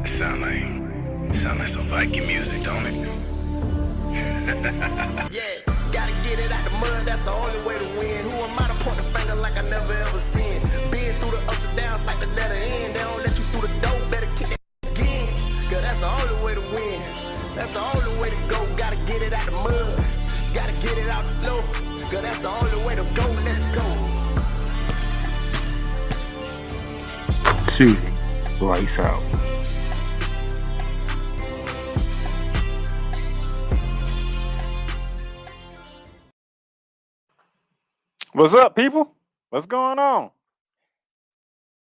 Sound like some Viking music, don't it? Yeah, gotta get it out the mud, that's the only way to win. Who am I to point the finger like I never ever seen? Been through the ups and downs like the letter N. They don't let you through the door, better kick that again. Cause that's the only way to win. That's the only way to go. Gotta get it out the mud, gotta get it out the flow. Cause that's the only way to go. Let's go. Shooting lights out. What's up, people? What's going on?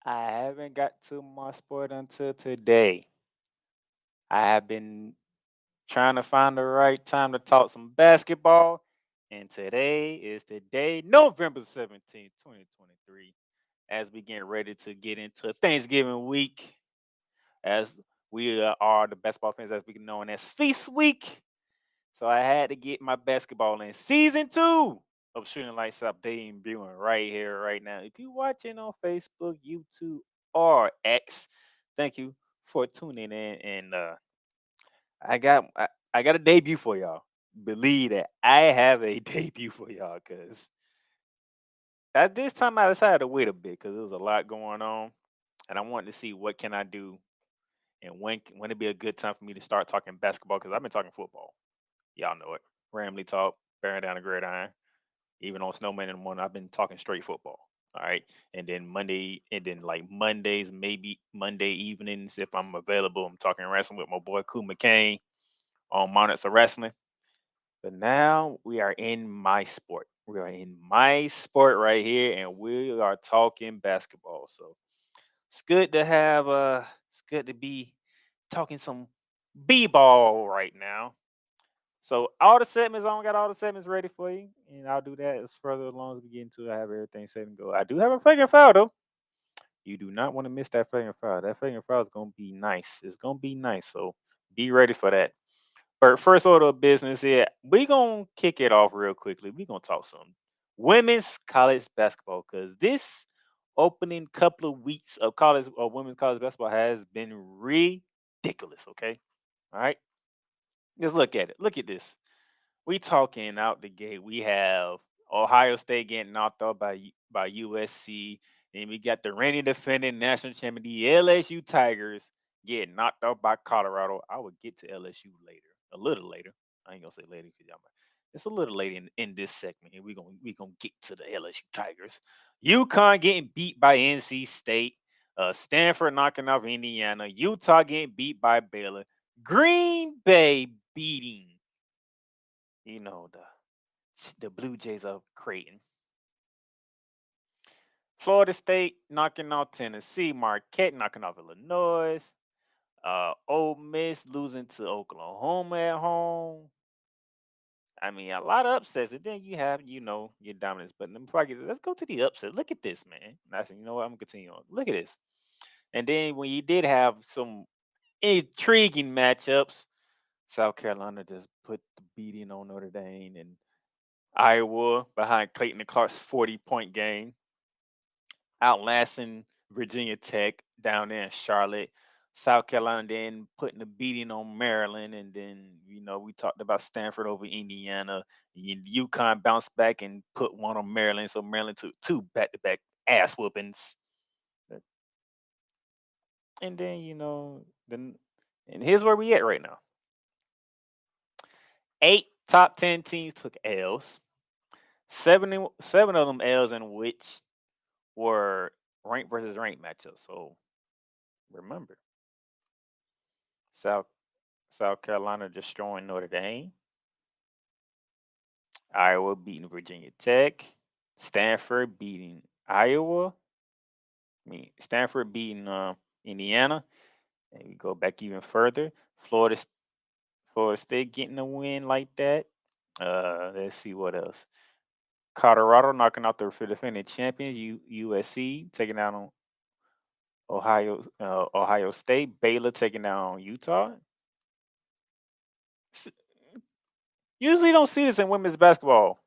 I haven't got to my sport until today. I have been trying to find the right time to talk some basketball, and today is the day, November 17th, 2023, as we get ready to get into Thanksgiving week, as we are the basketball fans as we know as Feast Week. So I had to get my basketball in season 2 of Shooting Lights Up debuting right here, right now. If you're watching on Facebook, YouTube, or X, thank you for tuning in. And I got a debut for y'all. Believe that I have a debut for y'all, because at this time I decided to wait a bit because there was a lot going on, and I wanted to see what can I do and when it be a good time for me to start talking basketball, because I've been talking football. Y'all know it. Ramley talk, bearing down the gridiron. Even on Snowman in the morning, I've been talking straight football. All right. And then like Mondays, maybe Monday evenings, if I'm available, I'm talking wrestling with my boy Koo McCain on Monarchs of Wrestling. But now we are in my sport. We are in my sport right here, and we are talking basketball. So it's good to have it's good to be talking some B ball right now. So all the segments, I don't got all the segments ready for you, and I'll do that as further along as we get into it. I have everything set and go. I do have a flagrant foul though. You do not want to miss that flagrant foul. That flagrant foul is gonna be nice. It's gonna be nice. So be ready for that. But first order of business here, we gonna kick it off real quickly. We gonna talk some women's college basketball, because this opening couple of weeks of college or women's college basketball has been ridiculous. Okay, all right. Just look at it. Look at this. We talking out the gate. We have Ohio State getting knocked out by USC. Then we got the reigning defending national champion, the LSU Tigers, getting knocked out by Colorado. I will get to LSU later, a little later. I ain't gonna say later because y'all might. It's a little later in this segment. And we gonna get to the LSU Tigers. UConn getting beat by NC State. Stanford knocking off Indiana. Utah getting beat by Baylor. Green Bay beating, you know, the Blue Jays of Creighton. Florida State knocking off Tennessee. Marquette knocking off Illinois. Ole Miss losing to Oklahoma at home. I mean, a lot of upsets. And then you have, your dominance. But let's go to the upset. Look at this, man. I said, you know what? I'm going to continue on. Look at this. And then when you did have some intriguing matchups, South Carolina just put the beating on Notre Dame, and Iowa behind Clayton and Clark's 40-point game, outlasting Virginia Tech down there in Charlotte. South Carolina then putting a beating on Maryland, and then we talked about Stanford over Indiana. UConn bounced back and put one on Maryland, so Maryland took two back-to-back ass whoopings. And then and here's where we at right now. 8 top 10 teams took L's. Seven of them L's in which were ranked versus ranked matchups. So remember, South Carolina destroying Notre Dame, Iowa beating Virginia Tech, Stanford beating Iowa. Stanford beating Indiana, and we go back even further. Florida State getting a win like that. Let's see what else. Colorado knocking out the defending champions, USC taking down on Ohio State. Baylor taking down Utah. Usually don't see this in women's basketball.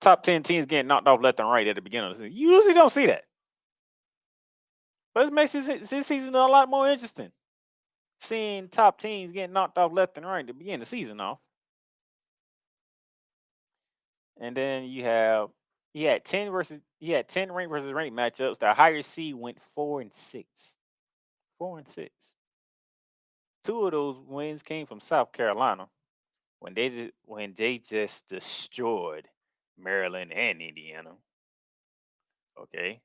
Top 10 teams getting knocked off left and right at the beginning of the season. You usually don't see that. But it makes this season a lot more interesting. Seeing top teams getting knocked off left and right to begin the season off. And then you had 10 rank versus rank matchups. The higher seed went 4-6. 4-6. Two of those wins came from South Carolina when they just destroyed Maryland and Indiana. Okay,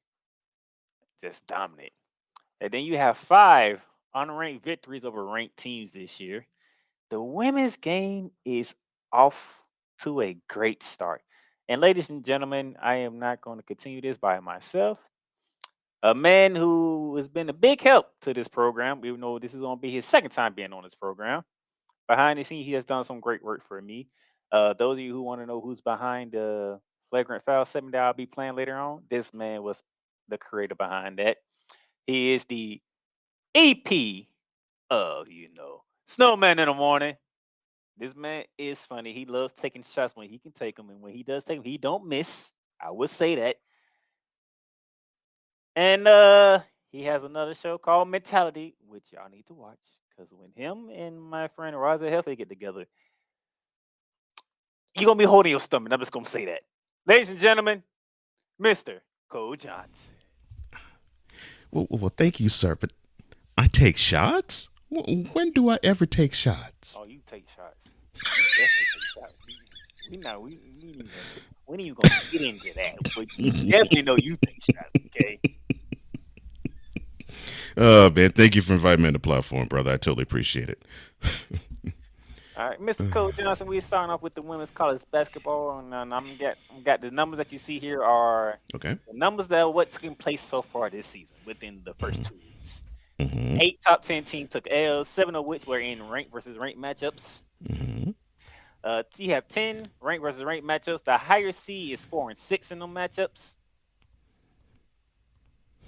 just dominant. And then you have 5 unranked victories over ranked teams this year. The women's game is off to a great start. And ladies and gentlemen, I am not going to continue this by myself. A man who has been a big help to this program, even though this is going to be his second time being on this program. Behind the scenes, he has done some great work for me. Those of you who want to know who's behind the Flagrant Foul segment that I'll be playing later on, this man was the creator behind that. He is the EP of, Snowman in the Morning. This man is funny. He loves taking shots when he can take them, and when he does take them, he don't miss. I would say that. And he has another show called Mentality, which y'all need to watch. Because when him and my friend Raza Healthy get together, you're gonna be holding your stomach. I'm just gonna say that. Ladies and gentlemen, Mr. Cole Johnson. Well, thank you, sir. But I take shots? When do I ever take shots? Oh, you take shots. You definitely take shots. When are you gonna get into that? But you definitely know you take shots, okay? Oh, man, thank you for inviting me on the platform, brother. I totally appreciate it. All right, Mr. Cole Johnson, we're starting off with the women's college basketball, and I'm got the numbers that you see here are Okay. the numbers that what took place so far this season within the first 2 weeks. Mm-hmm. 8 top 10 teams took L's, 7 of which were in rank versus rank matchups. Mm-hmm. You have 10 rank versus rank matchups. The higher seed is 4-6 in them matchups,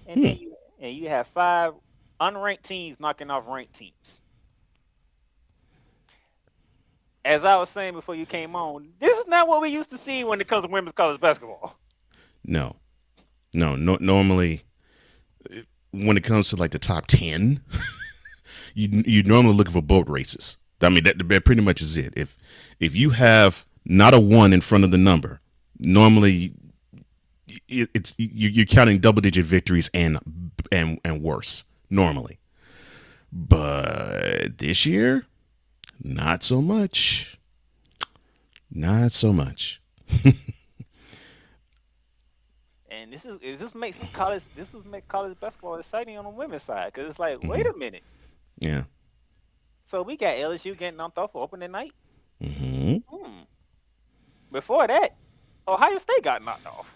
and then you have 5 unranked teams knocking off ranked teams. As I was saying before you came on, this is not what we used to see when it comes to women's college basketball. No. Normally, when it comes to like the top 10, you normally looking for boat races. I mean, that pretty much is it. If you have not a 1 in front of the number, normally you're counting double-digit victories and worse normally. But this year, not so much. Not so much. And this makes college basketball exciting on the women's side because it's like, wait a minute. Yeah. So we got LSU getting knocked off for opening night. Mm-hmm. Before that, Ohio State got knocked off.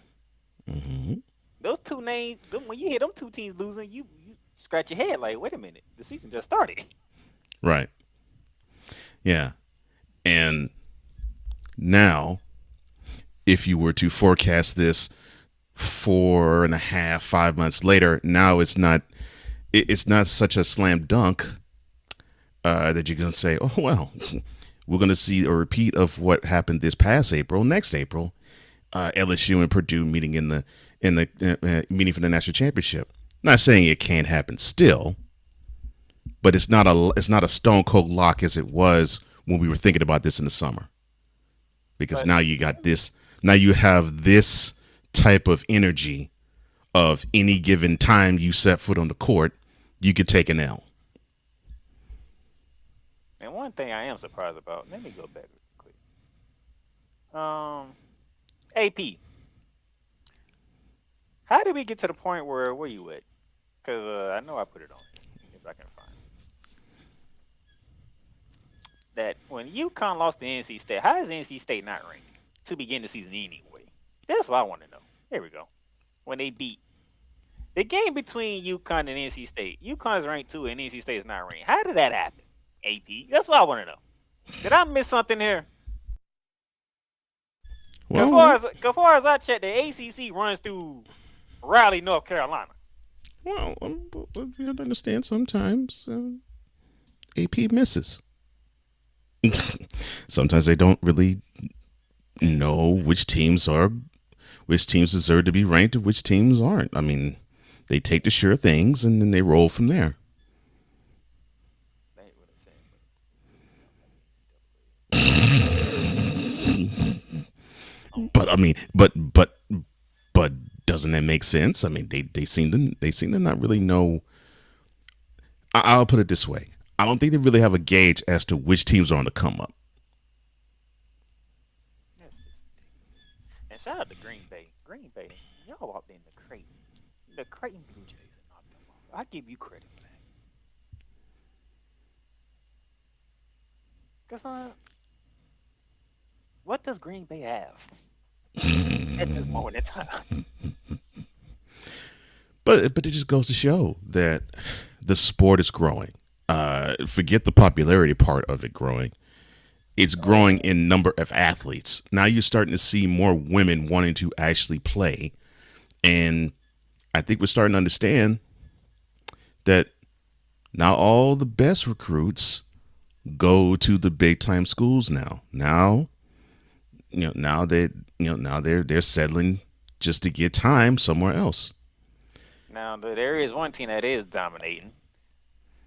Mm-hmm. Those two names, when you hear them two teams losing, you scratch your head like, wait a minute, the season just started. Right. Yeah. And now, if you were to forecast this 4.5, 5 months later, now it's not such a slam dunk that you're going to say, oh, well, we're going to see a repeat of what happened this past April, next April, LSU and Purdue meeting in the meeting for the national championship. Not saying it can't happen still, but it's not a stone cold lock as it was when we were thinking about this in the summer. Because now you got this. Now you have this type of energy of any given time you set foot on the court, you could take an L. And one thing I am surprised about, let me go back real quick. AP. How did we get to the point where you at? Because I know I put it on if I can find it. That when UConn lost to NC State, how is NC State not ranked to begin the season anyway? That's what I want to know. Here we go. When they beat the game between UConn and NC State, UConn is ranked 2 and NC State is not ranked. How did that happen? AP. That's what I want to know. Did I miss something here? Well, As far as I check, the ACC runs through Raleigh, North Carolina. Well, you have to understand sometimes AP misses. Sometimes they don't really know which teams deserve to be ranked and which teams aren't. I mean, They take the sure things and then they roll from there. That ain't what I'm saying, but we talking about the NCAA. But I mean, but doesn't that make sense? I mean, they seem to not really know. I'll put it this way: I don't think they really have a gauge as to which teams are on the come up. That's just ridiculous. And shout out to Green Bay. Green Bay, y'all walked in the Creighton. The Creighton Blue Jays and knocked them off. I give you credit for that. Cause what does Green Bay have at this moment in time? But it just goes to show that the sport is growing. Forget the popularity part of it growing. It's growing in number of athletes. Now you're starting to see more women wanting to actually play, and I think we're starting to understand that not all the best recruits go to the big time schools now. Now they're settling just to get time somewhere else. Now there is one team that is dominating,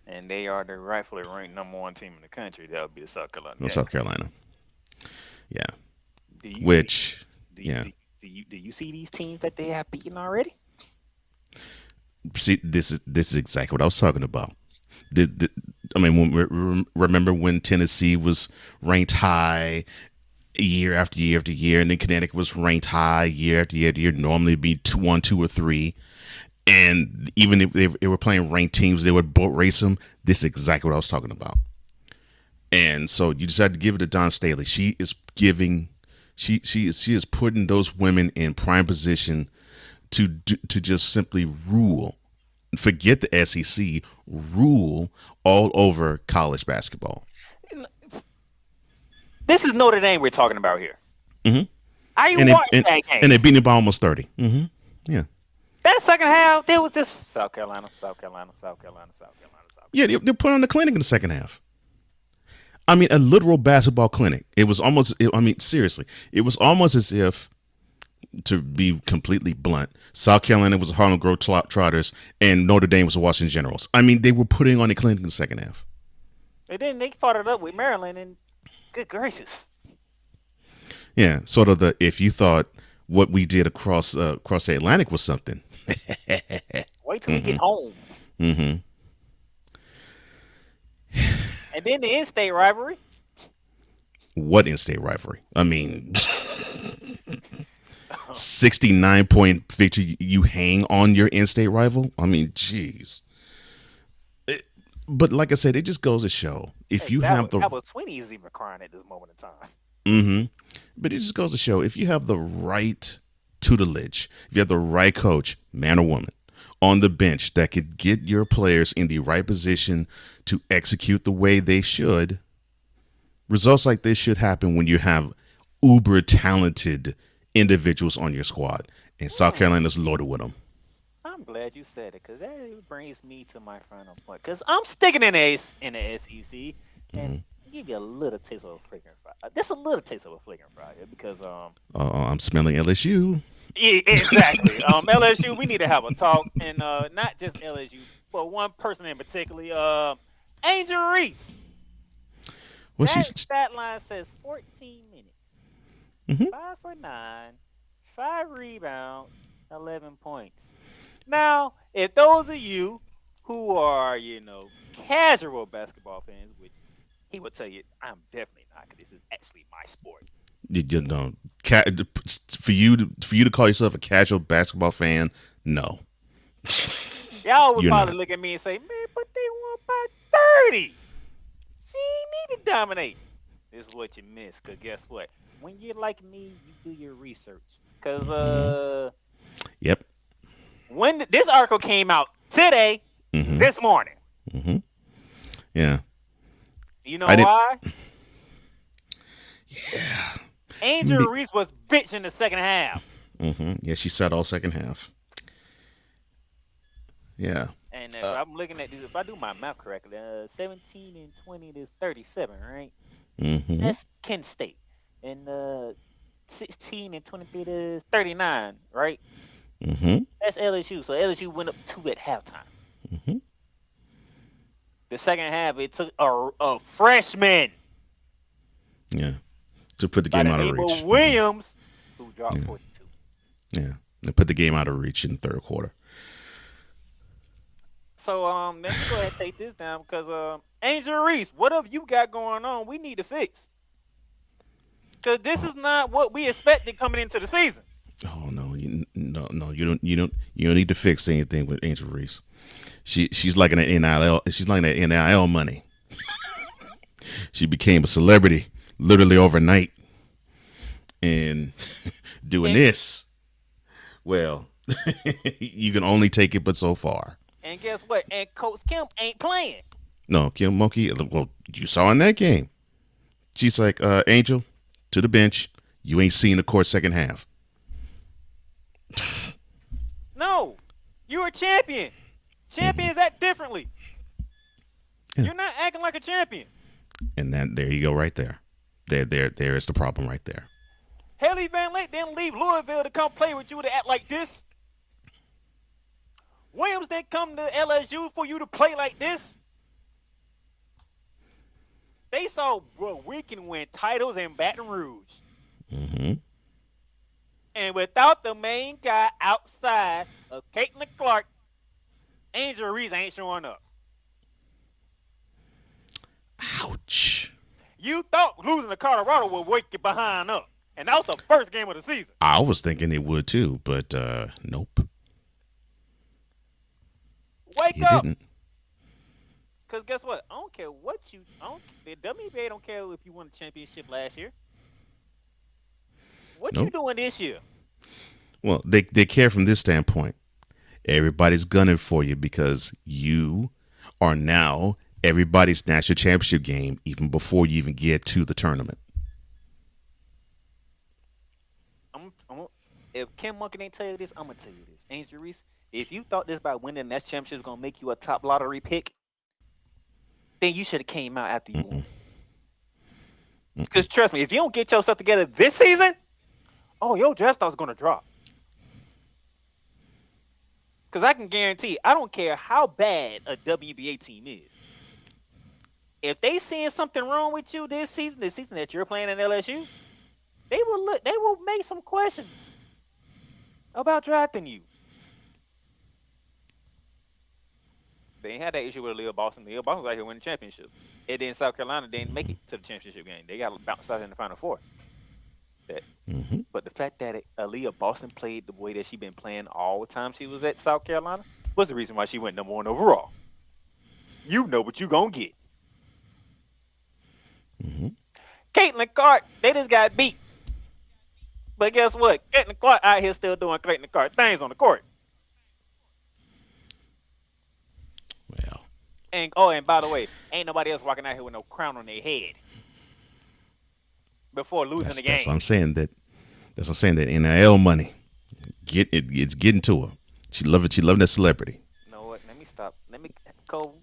and they are the rightfully ranked number one team in the country. That would be the South Carolina. No, South Carolina. Yeah. Do you Which, do yeah. do you see these teams that they have beaten already? See, this is exactly what I was talking about. I mean, remember when Tennessee was ranked high year after year after year, and then Connecticut was ranked high year after year after year. Normally, be 1, 2, or 3. And even if they were playing ranked teams, they would boat race them. This is exactly what I was talking about. And so you decided to give it to Dawn Staley. She is giving, she is putting those women in prime position to just simply rule. Forget the SEC, rule all over college basketball. This is Notre Dame we're talking about here. Mm-hmm. I watched that game. And they beat it by almost 30. Mm-hmm. Yeah. That second half, there was just South Carolina, South Carolina, South Carolina, South Carolina, South Carolina. Yeah, they put on the clinic in the second half. I mean, a literal basketball clinic. It was almost, I mean, seriously, it was almost as if, to be completely blunt, South Carolina was Harlem Globetrotters and Notre Dame was the Washington Generals. I mean, they were putting on the clinic in the second half. And then they fought it up with Maryland, and good gracious. Yeah, sort of if you thought what we did across the Atlantic was something. Wait till we get home. Mm-hmm. And then the in-state rivalry. What in-state rivalry? I mean, 69-point victory. You hang on your in-state rival. I mean, jeez. But like I said, it just goes to show if you have the. That was Sweeney is even crying at this moment in time. Mm-hmm. But it just goes to show if you have the right tutelage, if you have the right coach, man or woman, on the bench that could get your players in the right position to execute the way they should, results like this should happen when you have uber talented individuals on your squad. And South Carolina's loaded with them. I'm glad you said it because that brings me to my final point. Because I'm sticking in the SEC and give you a little taste of a flagrant fry. Just a little taste of a flagrant fry because I'm smelling LSU. Yeah, exactly. LSU, we need to have a talk, and not just LSU, but one person in particular, Angel Reese. Well, that stat line says 14 minutes, 5 for 9, 5 rebounds, 11 points. Now, if those of you who are, casual basketball fans, which he would tell you, I'm definitely not, because this is actually my sport. For you to call yourself a casual basketball fan, no. Y'all would probably look at me and say, man, but they won by 30. She ain't need to dominate. This is what you miss, because guess what? When you're like me, you do your research. Because, Yep. When this article came out today, this morning. Mm-hmm. Yeah. You know why? Yeah. Angel Reese was bitch in the second half. Yeah, she sat all second half. Yeah. And if I'm looking at this, if I do my math correctly, 17 and 20 is 37, right? That's Kent State. And 16 and 23 is 39, right? Mm-hmm. That's LSU. So LSU went up 2 at halftime. Mm-hmm. The second half, it took a freshman Yeah. To put the by game the out of name of reach. Williams who dropped Yeah. 42. Yeah. They put the game out of reach in the third quarter. So let me go ahead and take this down because Angel Reese, what have you got going on? We need to fix. Because this is not what we expected coming into the season. Oh no, you don't need to fix anything with Angel Reese. She's like an NIL. She's like that NIL money. She became a celebrity literally overnight, and doing this. Well, you can only take it but so far. And guess what? And Coach Kim ain't playing. No, Kim Monkey. Well, you saw in that game. She's like, Angel, to the bench. You ain't seen the court second half. No, you're a champion. Champions act differently. Yeah. You're not acting like a champion. And there you go, right there. There is the problem right there. Haley Van Lake didn't leave Louisville to come play with you to act like this. Williams didn't come to LSU for you to play like this. They saw we can win titles in Baton Rouge. Mm-hmm. And without the main guy outside of Caitlin Clark, Angel Reese ain't showing up. Ouch. You thought losing to Colorado would wake you behind up. And that was the first game of the season. I was thinking it would too, but nope. Wake You up. didn't. Because guess what? I don't care what the WNBA don't care if you won the championship last year. What you doing this year? Well, they care from this standpoint. Everybody's gunning for you because you are now everybody's national championship game even before you even get to the tournament. If Kim Monkey didn't tell you this, I'm going to tell you this. Angel Reese, if you thought this by winning that championship was going to make you a top lottery pick, then you should have came out after you won. Because trust me, if you don't get yourself together this season, your draft stock's going to drop. Because I can guarantee, I don't care how bad a WNBA team is. If they seeing something wrong with you this season, the season that you're playing in LSU, they will make some questions about drafting you. They ain't had that issue with Leo Boston. Leo Boston was out here winning the championship. And then South Carolina didn't make it to the championship game. They got bounced out in the Final Four. But the fact that Aaliyah Boston played the way that she been playing all the time she was at South Carolina was the reason why she went #1 overall. You know what you gonna get. Caitlin Clark, they just got beat. But guess what? Caitlin Clark out here still doing Caitlin Clark things on the court. Well. And by the way, ain't nobody else walking out here with no crown on their head before losing the game. That's what I'm saying. That's what I'm saying. That NIL money, it's getting to her. She love it. She loving that celebrity. You know what? Let me stop. Let me go.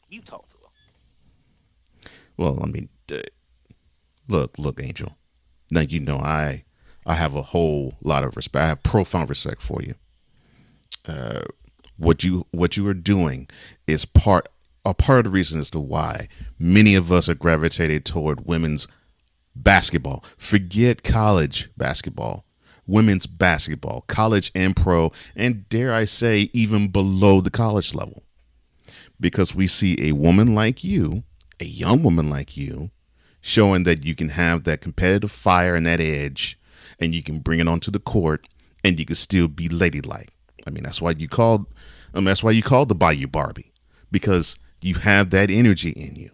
You talk to her. Well, I mean, look, Angel. Now you know I have a whole lot of respect. I have profound respect for you. What you are doing is part of the reason as to why many of us are gravitated toward women's basketball. Forget college basketball, women's basketball, college and pro, and dare I say even below the college level, because we see a woman like you, a young woman like you, showing that you can have that competitive fire and that edge, and you can bring it onto the court, and you can still be ladylike. I mean, that's why you called the Bayou Barbie, because you have that energy in you.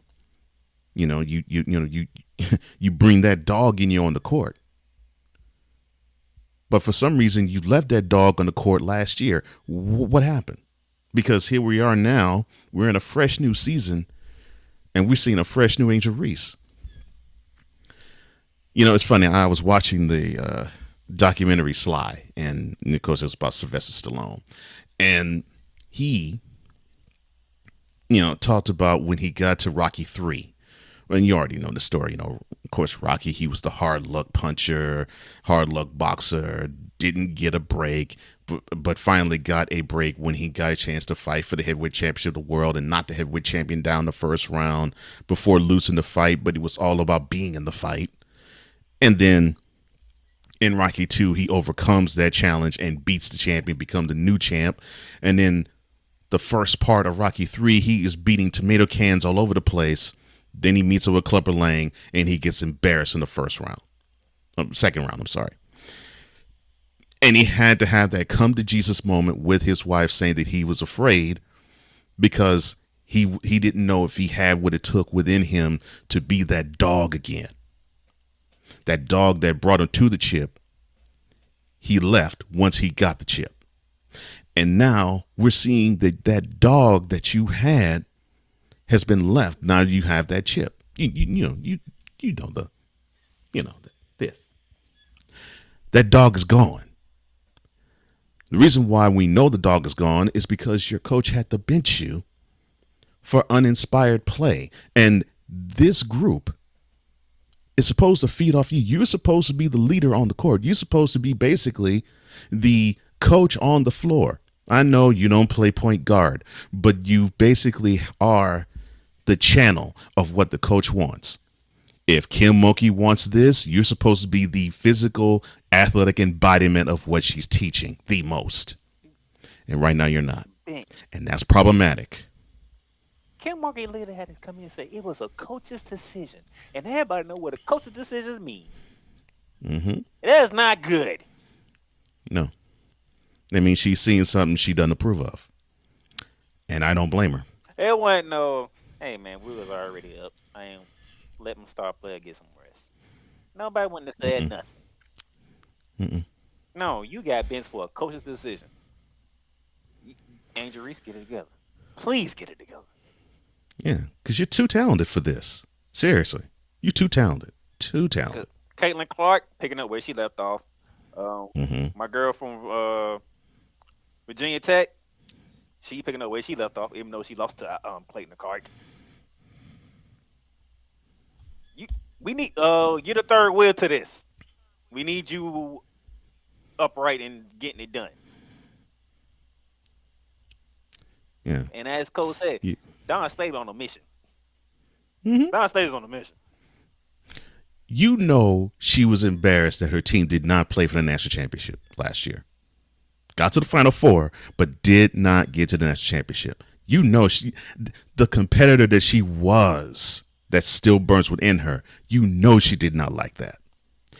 You know, you bring that dog in you on the court. But for some reason, you left that dog on the court last year. What happened? Because here we are now. We're in a fresh new season, and we're seeing a fresh new Angel Reese. You know, it's funny. I was watching the documentary Sly, and of course, it was about Sylvester Stallone. And he, talked about when he got to Rocky III. And you already know the story. Of course, Rocky, he was the hard luck puncher, hard luck boxer, didn't get a break. but finally got a break when he got a chance to fight for the heavyweight championship of the world and knocked the heavyweight champion down the first round before losing the fight. But it was all about being in the fight. And then in Rocky 2, he overcomes that challenge and beats the champion, become the new champ. And then the first part of Rocky 3, he is beating tomato cans all over the place. Then he meets up with Clubber Lang and he gets embarrassed in the second round, I'm sorry. And he had to have that come to Jesus moment with his wife saying that he was afraid because he didn't know if he had what it took within him to be that dog again. That dog that brought him to the chip. He left once he got the chip. And now we're seeing that dog that you had has been left. Now you have that chip. This. That dog is gone. The reason why we know the dog is gone is because your coach had to bench you for uninspired play. And this group is supposed to feed off you. You're supposed to be the leader on the court. You're supposed to be basically the coach on the floor. I know you don't play point guard, but you basically are the channel of what the coach wants. If Kim Mulkey wants this, you're supposed to be the physical, athletic embodiment of what she's teaching the most. And right now you're not. And that's problematic. Kim Mulkey later had to come in and say it was a coach's decision. And everybody know what a coach's decisions mean. Mm-hmm. That's not good. No. I mean, she's seeing something she doesn't approve of. And I don't blame her. It wasn't no, hey man, we was already up. I ain't let them star player get some rest. Nobody wouldn't have said nothing. Mm-mm. No, you got benched for a coach's decision. Angel Reese, get it together. Please get it together. Yeah, because you're too talented for this. Seriously. You're too talented. Too talented. Caitlin Clark picking up where she left off. My girl from Virginia Tech, she picking up where she left off, even though she lost to Clayton Clark. We need you're the third wheel to this. We need you upright and getting it done. Yeah. And as Cole said, Don Staley on a mission. Mm-hmm. Don Staley's on a mission. You know she was embarrassed that her team did not play for the national championship last year. Got to the Final Four, but did not get to the national championship. You know the competitor that she was, that still burns within her. You know she did not like that.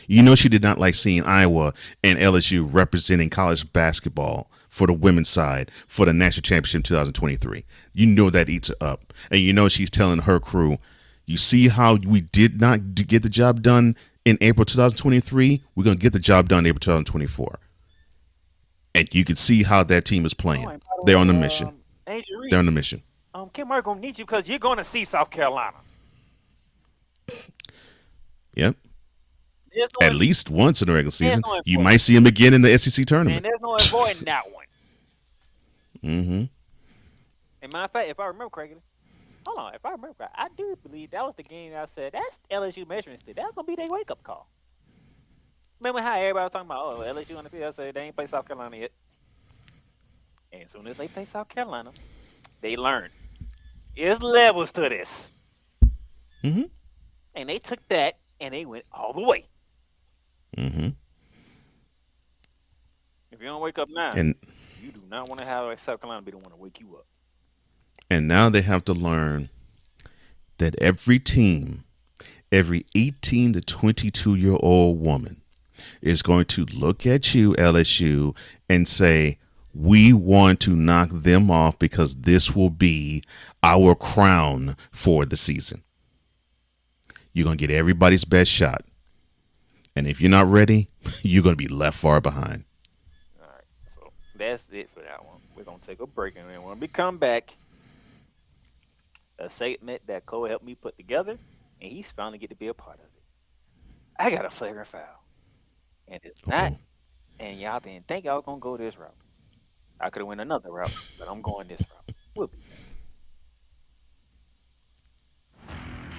You know she did not like seeing Iowa and LSU representing college basketball for the women's side for the national championship in 2023. You know that eats her up. And you know she's telling her crew, you see how we did not get the job done in April 2023? We're going to get the job done in April 2024. And you can see how that team is playing. They're on the mission. They're on the mission. Kim Murray going to need you because you're going to see South Carolina. Yep. At least once in the regular season. You might see him again in the SEC tournament. And there's no avoiding that one. Mm-hmm. And matter of fact, if I remember correctly, I do believe that was the game that I said, that's LSU measuring stick. That's going to be their wake-up call. Remember how everybody was talking about, LSU on the field? I said, they ain't play South Carolina yet. And as soon as they play South Carolina, they learn. There's levels to this. Mm-hmm. And they took that, and they went all the way. Mm-hmm. If you don't wake up now, and you do not want to have South Carolina be the one to wake you up. And now they have to learn that every team, every 18 to 22-year-old woman is going to look at you, LSU, and say, we want to knock them off because this will be our crown for the season. You're going to get everybody's best shot. And if you're not ready, you're going to be left far behind. All right. So that's it for that one. We're going to take a break. And then when we come back, a segment that Cole helped me put together, and he's finally get to be a part of it. I got a flagrant foul. And it's not. And y'all didn't think I was going to go this route. I could have went another route, but I'm going this route. We'll be back.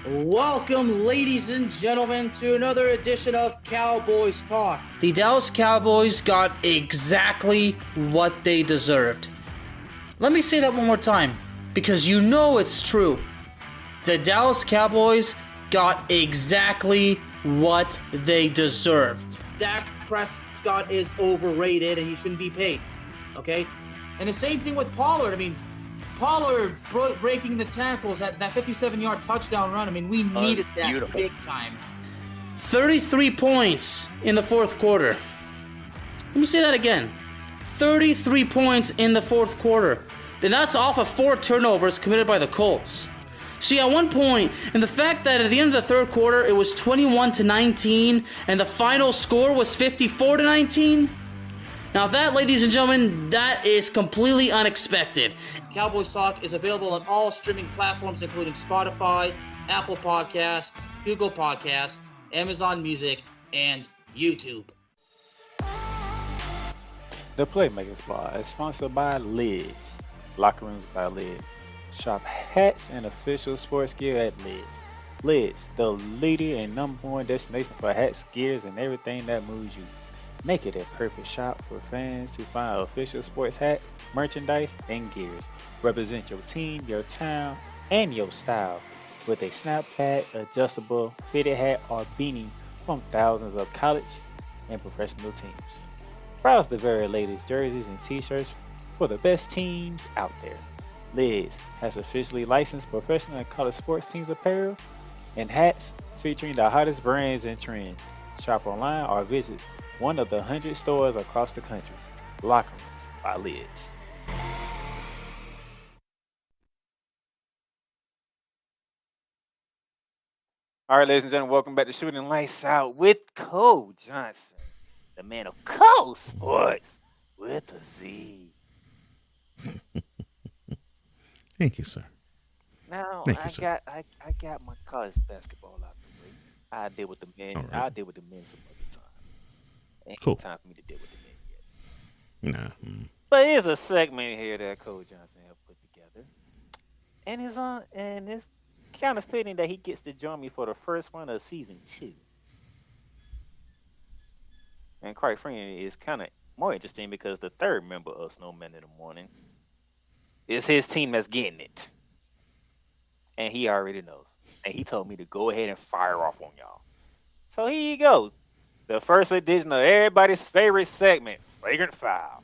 Welcome, ladies and gentlemen, to another edition of Cowboys Talk. The Dallas Cowboys got exactly what they deserved. Let me say that one more time, because you know it's true. The Dallas Cowboys got exactly what they deserved. Dak Prescott is overrated and he shouldn't be paid, okay? And the same thing with Pollard. I mean, Pollard breaking the tackles at that 57-yard touchdown run. I mean, we needed that big time. 33 points in the fourth quarter. Let me say that again. 33 points in the fourth quarter. And that's off of 4 turnovers committed by the Colts. See, at one point, and the fact that at the end of the third quarter, it was 21-19, and the final score was 54-19. Now that, ladies and gentlemen, that is completely unexpected. Cowboys Talk is available on all streaming platforms, including Spotify, Apple Podcasts, Google Podcasts, Amazon Music, and YouTube. The Playmaker Squad is sponsored by Lids. Locker Rooms by Lids. Shop hats and official sports gear at Lids. Lids, the leader and number one destination for hats, gears, and everything that moves you. Make it a perfect shop for fans to find official sports hats, merchandise, and gears. Represent your team, your town, and your style with a snapback, adjustable, fitted hat, or beanie from thousands of college and professional teams. Browse the very latest jerseys and t-shirts for the best teams out there. Lids has officially licensed professional and college sports teams apparel and hats featuring the hottest brands and trends. Shop online or visit one of the 100 stores across the country. Locker Rooms by Lids. All right, ladies and gentlemen, welcome back to Shooting Lights Out with Cole Johnson, the man of Cole Sports with a Z. Thank you, sir. Now Thank I you, sir. got my college basketball out the way. I deal with the men. All right. I'll deal with the men some other time. Ain't Cool. time for me to deal with the men yet. Nah. But here's a segment here that Cole Johnson have put together, and it's kind of fitting that he gets to join me for the first one of season 2. And quite frankly, it's kind of more interesting because the third member of Snowman in the Morning is his team that's getting it. And he already knows. And he told me to go ahead and fire off on y'all. So here you go. The first edition of everybody's favorite segment, Flagrant Foul.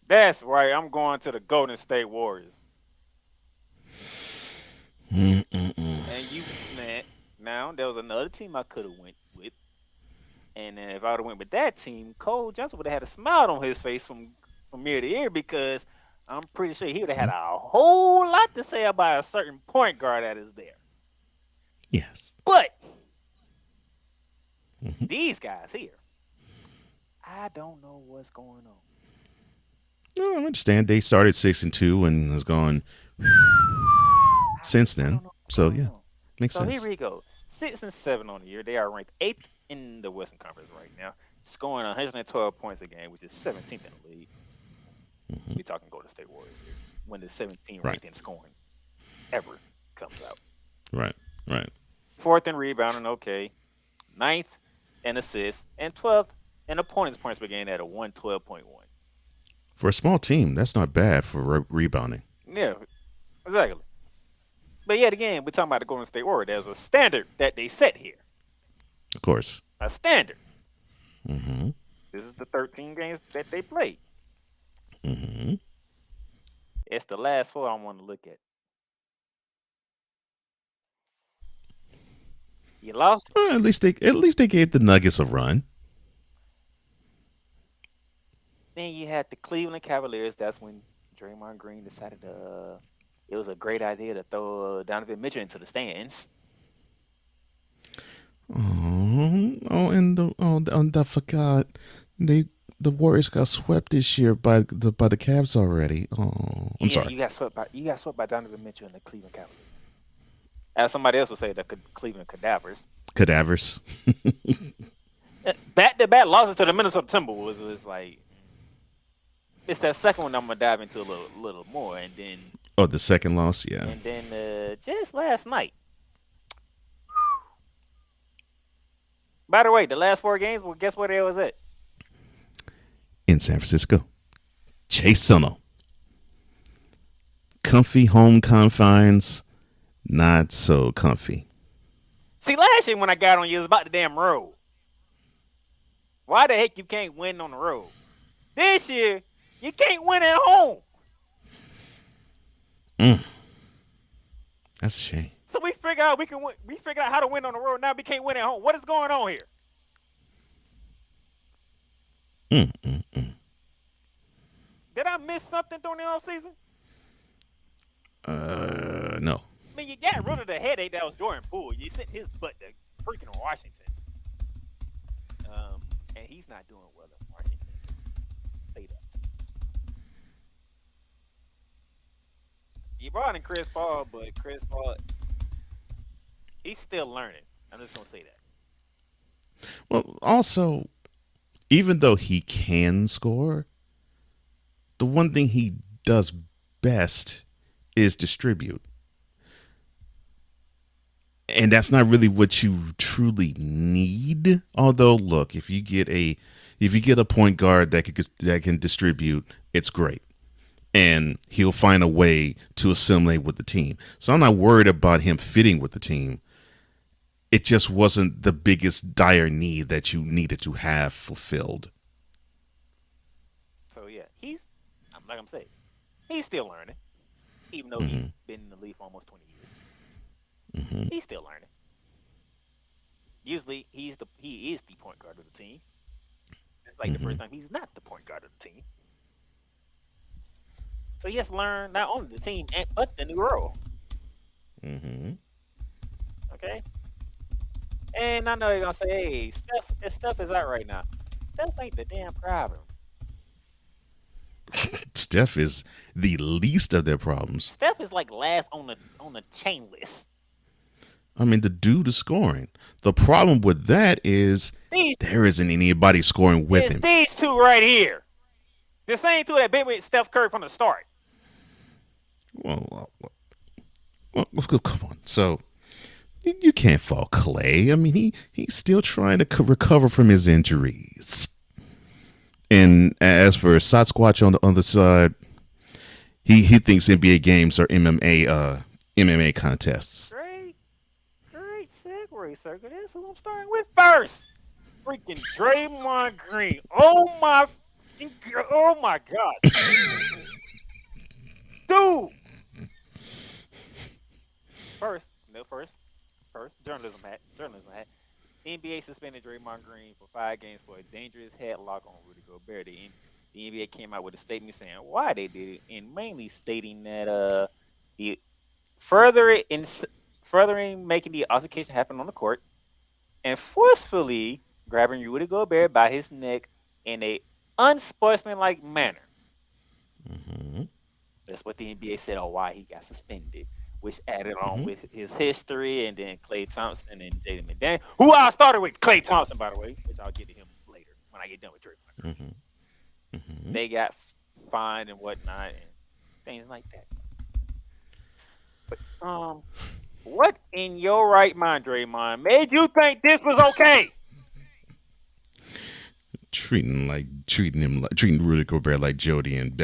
That's right. I'm going to the Golden State Warriors. And now there was another team I could have went with, and if I would have went with that team, Cole Johnson would have had a smile on his face from ear to ear because I'm pretty sure he would have had a whole lot to say about a certain point guard that is there. Yes. But these guys here, I don't know what's going on. No, I understand. They started 6-2 and has gone since then. So yeah, makes sense. So here we go. 6-7 on the year. They are ranked 8th in the Western Conference right now, scoring 112 points a game, which is 17th in the league. We're talking Golden State Warriors here. When the 17th ranked in scoring ever comes out. Right. 4th in rebounding, okay. 9th in assists, and 12th in opponents' points per game at a 112.1. For a small team, that's not bad for rebounding. Yeah, exactly. But yet again, we're talking about the Golden State Warriors. There's a standard that they set here. Of course. A standard. Mm-hmm. This is the 13 games that they played. Mm-hmm. It's the last 4 I want to look at. You lost. Well, at least they gave the Nuggets a run. Then you had the Cleveland Cavaliers. That's when Draymond Green decided it was a great idea to throw Donovan Mitchell into the stands. I forgot the Warriors got swept this year by the Cavs already. Oh, I'm sorry. You got swept by Donovan Mitchell and the Cleveland Cavaliers. As somebody else would say, the Cleveland Cadavers. Cadavers. back-to-back losses to the Minnesota Timberwolves was like it's that second one I'm gonna dive into a little more, and then Oh, the second loss, yeah. Just last night. By the way, the last 4 games, well, guess where they was at? In San Francisco. Chase Summer. Comfy home confines, not so comfy. See, last year when I got on you, it was about the damn road. Why the heck you can't win on the road? This year, you can't win at home. That's a shame. So we figure out we figured out how to win on the road. Now we can't win at home. What is going on here? Did I miss something during the offseason? No. I mean, you got rid of the headache that was Jordan Poole. You sent his butt to freaking Washington. And he's not doing well in Washington. Say that. You brought in Chris Paul, but Chris Paul, he's still learning. I'm just going to say that. Well, also, even though he can score, the one thing he does best is distribute. And that's not really what you truly need. Although, look, if you get a point guard that can distribute, it's great, and he'll find a way to assimilate with the team. So I'm not worried about him fitting with the team. It just wasn't the biggest dire need that you needed to have fulfilled. So yeah, like I'm saying, he's still learning, even though he's been in the league for almost 20 years. He's still learning. Usually, he is the point guard of the team. It's like the first time he's not the point guard of the team. So he has to learn not only the team but the new role. Okay. And I know you're gonna say, "Hey, Steph is out right now." Steph ain't the damn problem. Steph is the least of their problems. Steph is like last on the chain list. I mean, the dude is scoring. The problem with that is there isn't anybody scoring with him. These two right here. The same two that been with Steph Curry from the start. Well, come on. So you can't fault Clay. I mean, he's still trying to recover from his injuries. And as for Sasquatch on the other side, he thinks NBA games are MMA contests. Great segue, circle. That's who I'm starting with first. Freaking Draymond Green. Oh my God. Dude. First, journalism hat. NBA suspended Draymond Green for 5 games for a dangerous headlock on Rudy Gobert. The NBA came out with a statement saying why they did it, and mainly stating that furthering making the altercation happen on the court, and forcefully grabbing Rudy Gobert by his neck in a unsportsmanlike manner. That's what the NBA said on why he got suspended, which added on with his history, and then Klay Thompson and Jaden McDaniel, who I started with Klay Thompson, by the way, which I'll get to him later when I get done with Draymond. They got fined and whatnot and things like that. But what in your right mind, Draymond, made you think this was okay? Treating Rudy Gobert like Jody and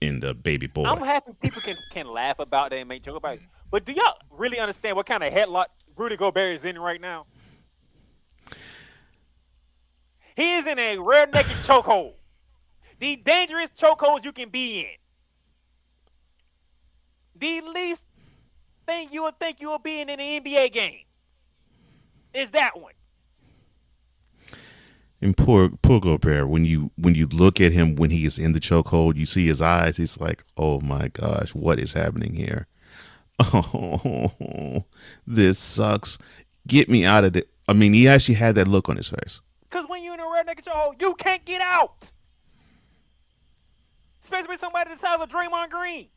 the baby boy. I'm happy people can laugh about that and make joke about it. But do y'all really understand what kind of headlock Rudy Gobert is in right now? He is in a rear naked chokehold. The dangerous chokehold you can be in. The least thing you would think you will be in an NBA game is that one. And poor Gobert, when you look at him when he is in the chokehold, you see his eyes. He's like, "Oh my gosh, what is happening here? Oh, this sucks. Get me out of it." I mean, he actually had that look on his face. Because when you're in a red naked chokehold, you can't get out. Especially with somebody the size of Draymond Green.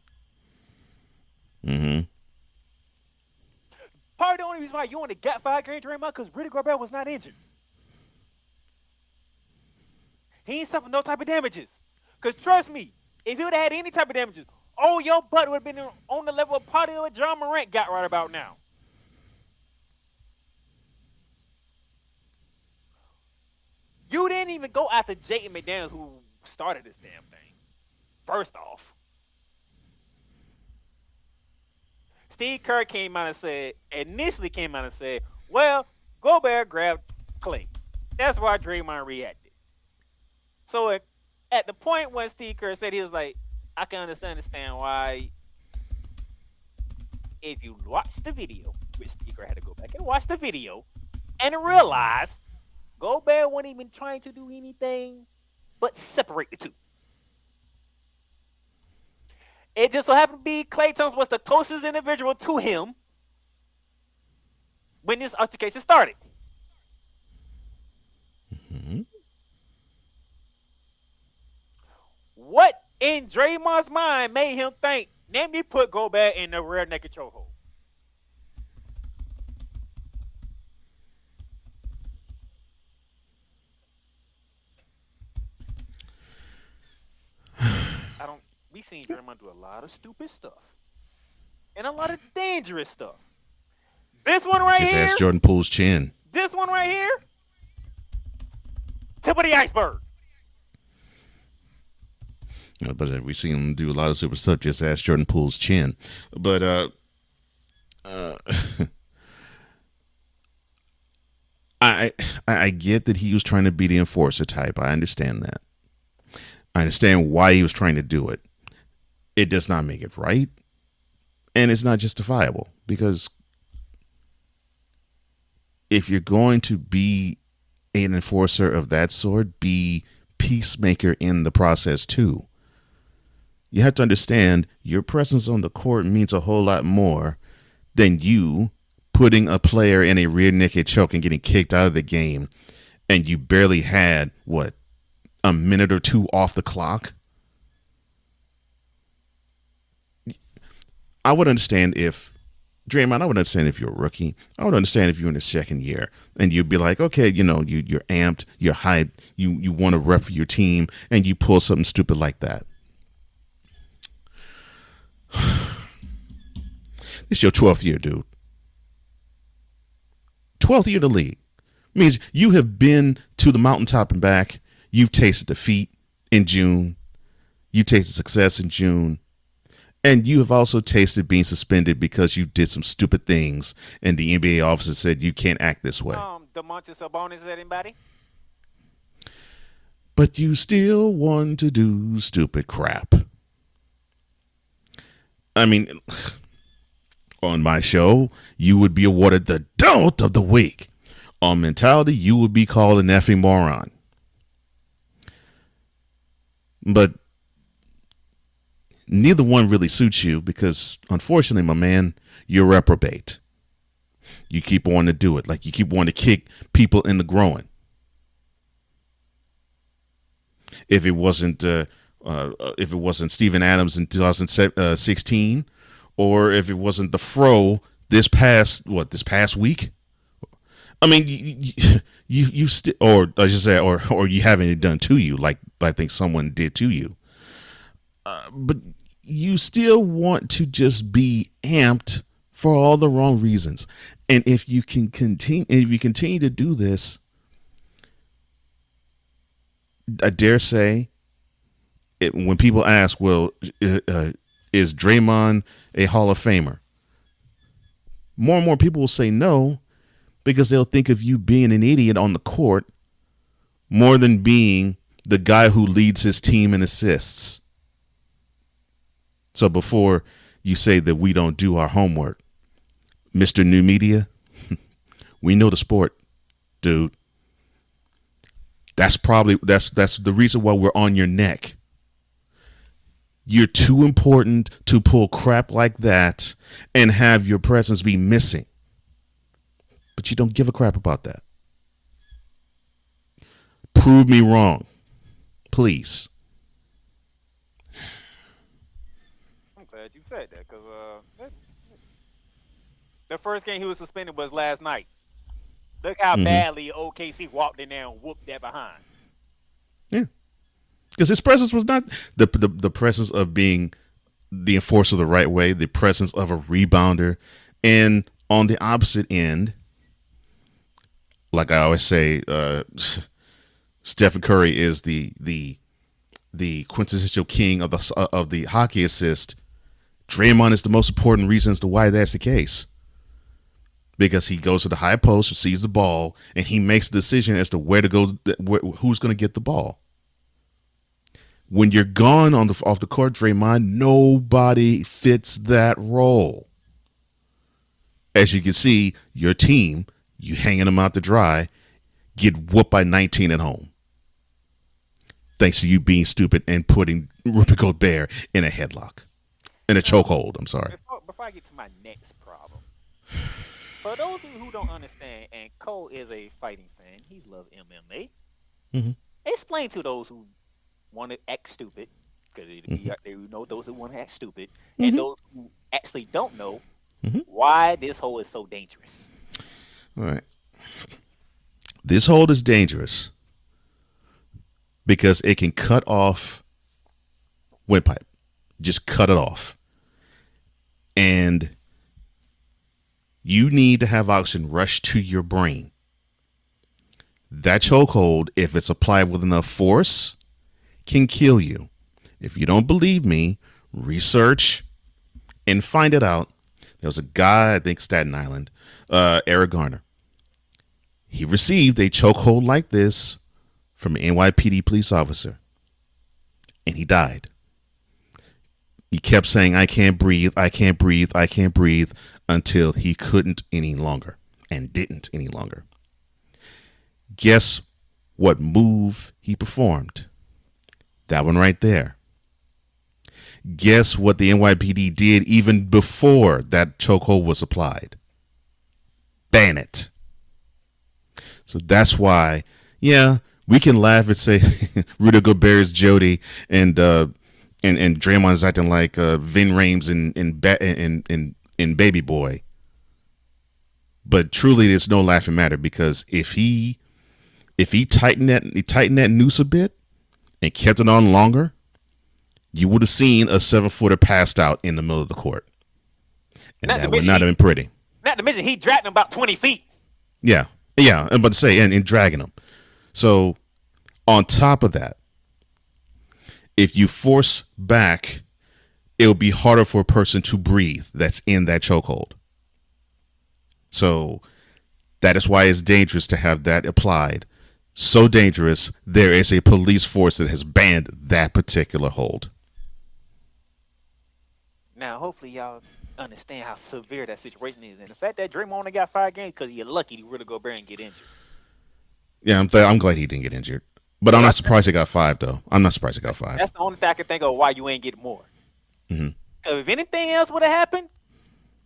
Part of the only reason why you only got 5 games, Draymond, because Rudy Gobert was not injured. He ain't suffered no type of damages. Cause trust me, if he would have had any type of damages, oh, your butt would have been on the level of party what John Morant got right about now. You didn't even go after Jayden McDaniels, who started this damn thing. First off, Steve Kerr initially came out and said, well, Gobert grabbed Clay. That's why Draymond reacted. So at the point when Steve Kerr said, he was like, I can understand why, if you watch the video, which Steve Kerr had to go back and watch the video, and realize Gobert wasn't even trying to do anything but separate the two. It just so happened to be Klay Thompson was the closest individual to him when this altercation started. Mm-hmm. What in Draymond's mind made him think, let me put Gobert in the rear naked chokehold? We seen Draymond do a lot of stupid stuff and a lot of dangerous stuff. This one right Just here. ask Jordan Poole's chin. This one right here. Tip of the iceberg. But we seen him do a lot of super stuff. Just ask Jordan Poole's chin. But I get that he was trying to be the enforcer type. I understand that. I understand why he was trying to do it. It does not make it right, and it's not justifiable, because if you're going to be an enforcer of that sort, be peacemaker in the process too. You have to understand your presence on the court means a whole lot more than you putting a player in a rear naked choke and getting kicked out of the game, and you barely had, a minute or two off the clock. I would understand if Draymond, I would understand if you're a rookie. I would understand if you're in your second year and you'd be like, okay, you're amped, you're hyped, you want to rep for your team, and you pull something stupid like that. This is your 12th year, dude. 12th year in the league. Means you have been to the mountaintop and back. You've tasted defeat in June. You tasted success in June. And you have also tasted being suspended because you did some stupid things, and the NBA officer said you can't act this way. DeMontis Sabonis, anybody? But you still want to do stupid crap. I mean, on my show, you would be awarded the Dolt of the Week. On Mentality, you would be called an effing moron. But neither one really suits you because, unfortunately, my man, you're reprobate. You keep wanting to do it. Like you keep wanting to kick people in the groin. If it wasn't Steven Adams in 2016, or if it wasn't the Fro this past week. I mean, you still, or I should say, or you haven't it done to you like I think someone did to you. But you still want to just be amped for all the wrong reasons. And if you continue to do this, I dare say, when people ask, well, is Draymond a Hall of Famer? More and more people will say no, because they'll think of you being an idiot on the court more than being the guy who leads his team in assists. So before you say that we don't do our homework, Mr. New Media, we know the sport, dude. That's the reason why we're on your neck. You're too important to pull crap like that and have your presence be missing. But you don't give a crap about that. Prove me wrong, please. I'm glad you said that, because the first game he was suspended was last night. Look how badly OKC walked in there and whooped that behind. Yeah, because his presence was not the presence of being the enforcer the right way, the presence of a rebounder, and on the opposite end, like I always say, Stephen Curry is the quintessential king of the hockey assist. Draymond is the most important reason as to why that's the case. Because he goes to the high post, sees the ball, and he makes a decision as to where to go, who's going to get the ball. When you're gone off the court, Draymond, nobody fits that role. As you can see, your team, you hanging them out to dry, get whooped by 19 at home. Thanks to you being stupid and putting Rudy Gobert in a headlock. In a chokehold, I'm sorry. Before I get to my next problem, for those of you who don't understand, and Cole is a fighting fan, he loves MMA. Mm-hmm. Explain to those who want to act stupid, because they know those who want to act stupid, and those who actually don't know why this hole is so dangerous. All right. This hole is dangerous because it can cut off windpipe. Just cut it off. And you need to have oxygen rush to your brain. That chokehold, if it's applied with enough force, can kill you. If you don't believe me, research and find it out. There was a guy, I think Staten Island, Eric Garner. He received a chokehold like this from an NYPD police officer, and he died. He kept saying, I can't breathe, I can't breathe, I can't breathe, until he couldn't any longer and didn't any longer. Guess what move he performed? That one right there. Guess what the NYPD did even before that chokehold was applied? Ban it. So that's why, yeah, we can laugh and say Rudy Gobert is Jody and Draymond's acting like Vin Rames in Baby Boy. But truly, there's no laughing matter, because if he tightened that noose a bit and kept it on longer, you would have seen a 7-footer passed out in the middle of the court, and that would not have been pretty. Not to mention he dragged him about 20 feet. Yeah, I'm about to say, and dragging him. So on top of that, if you force back, it'll be harder for a person to breathe that's in that chokehold. So that is why it's dangerous to have that applied. So dangerous, there is a police force that has banned that particular hold. Now, hopefully y'all understand how severe that situation is. And the fact that Draymond only got 5 games because you're lucky to really go there and get injured. Yeah, I'm glad he didn't get injured. But I'm not surprised he got 5, though. I'm not surprised he got 5. That's the only thing I can think of why you ain't get more. Mm-hmm. Because if anything else would have happened,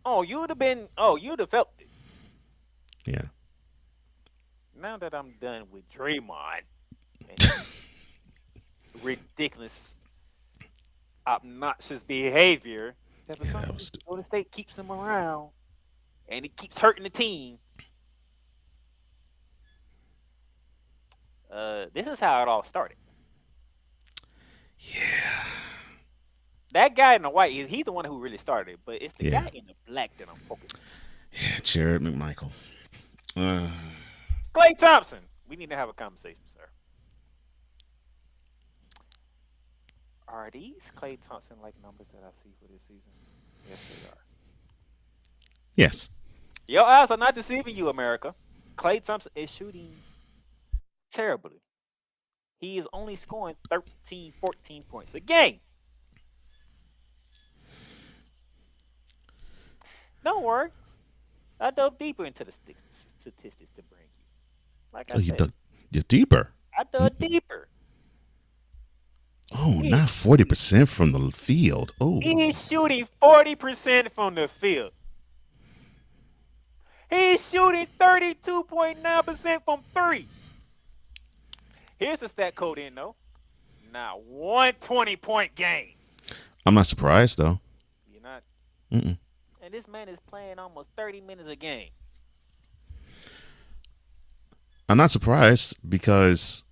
you'd have felt it. Yeah. Now that I'm done with Draymond and ridiculous, obnoxious behavior, Golden State keeps him around, and he keeps hurting the team. This is how it all started. Yeah. That guy in the white, he's the one who really started it, but it's the guy in the black that I'm focused on. Yeah, Jared McMichael. Klay Thompson. We need to have a conversation, sir. Are these Klay Thompson-like numbers that I see for this season? Yes, they are. Yes. Your eyes are not deceiving you, America. Klay Thompson is shooting terribly. He is only scoring 13, 14 points a game. Don't worry. I dove deeper into the statistics to bring you. Like I said, you're deeper. I dug deeper. Oh, not 40% from the field. Oh, he's shooting 40% from the field. He's shooting 32.9% from 3. Here's the stat code in, though. Now, 120-point game. I'm not surprised, though. You're not? Mm-mm. And this man is playing almost 30 minutes a game. I'm not surprised because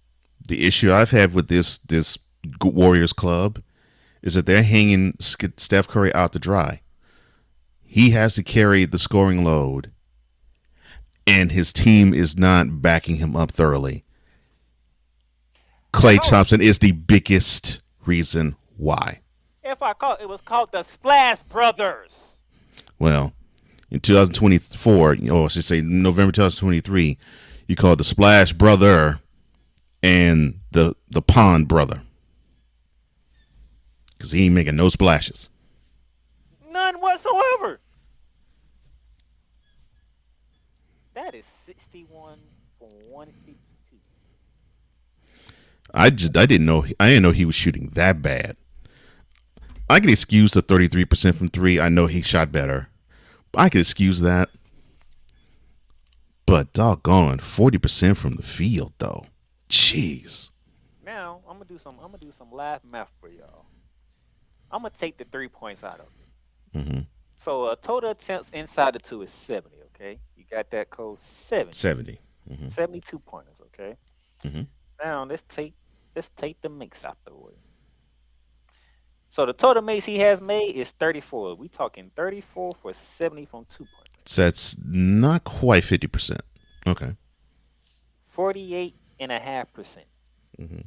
The issue I've had with this Warriors club is that they're hanging Steph Curry out to dry. He has to carry the scoring load, and his team is not backing him up thoroughly. Klay Thompson is the biggest reason why. If I call it was called the Splash Brothers. Well, in 2024, or I should say November 2023, you called the Splash Brother and the Pond Brother. Because he ain't making no splashes. None whatsoever. That is 61 for 152. I didn't know he was shooting that bad. I can excuse the 33% from three. I know he shot better. I can excuse that. But doggone, 40% from the field though. Jeez. Now I'm gonna do some live math for y'all. I'm gonna take the 3 points out of it. Mm-hmm. So total attempts inside the two is 70. Okay, you got that code 70. 70. Mm-hmm. 72 pointers. Okay. Mm-hmm. Now let's take the mix out the way. So the total makes he has made is 34. We talking 34 for 70 from 2 pointers. So that's not quite 50%. Okay. 48.5%. Mm-hmm.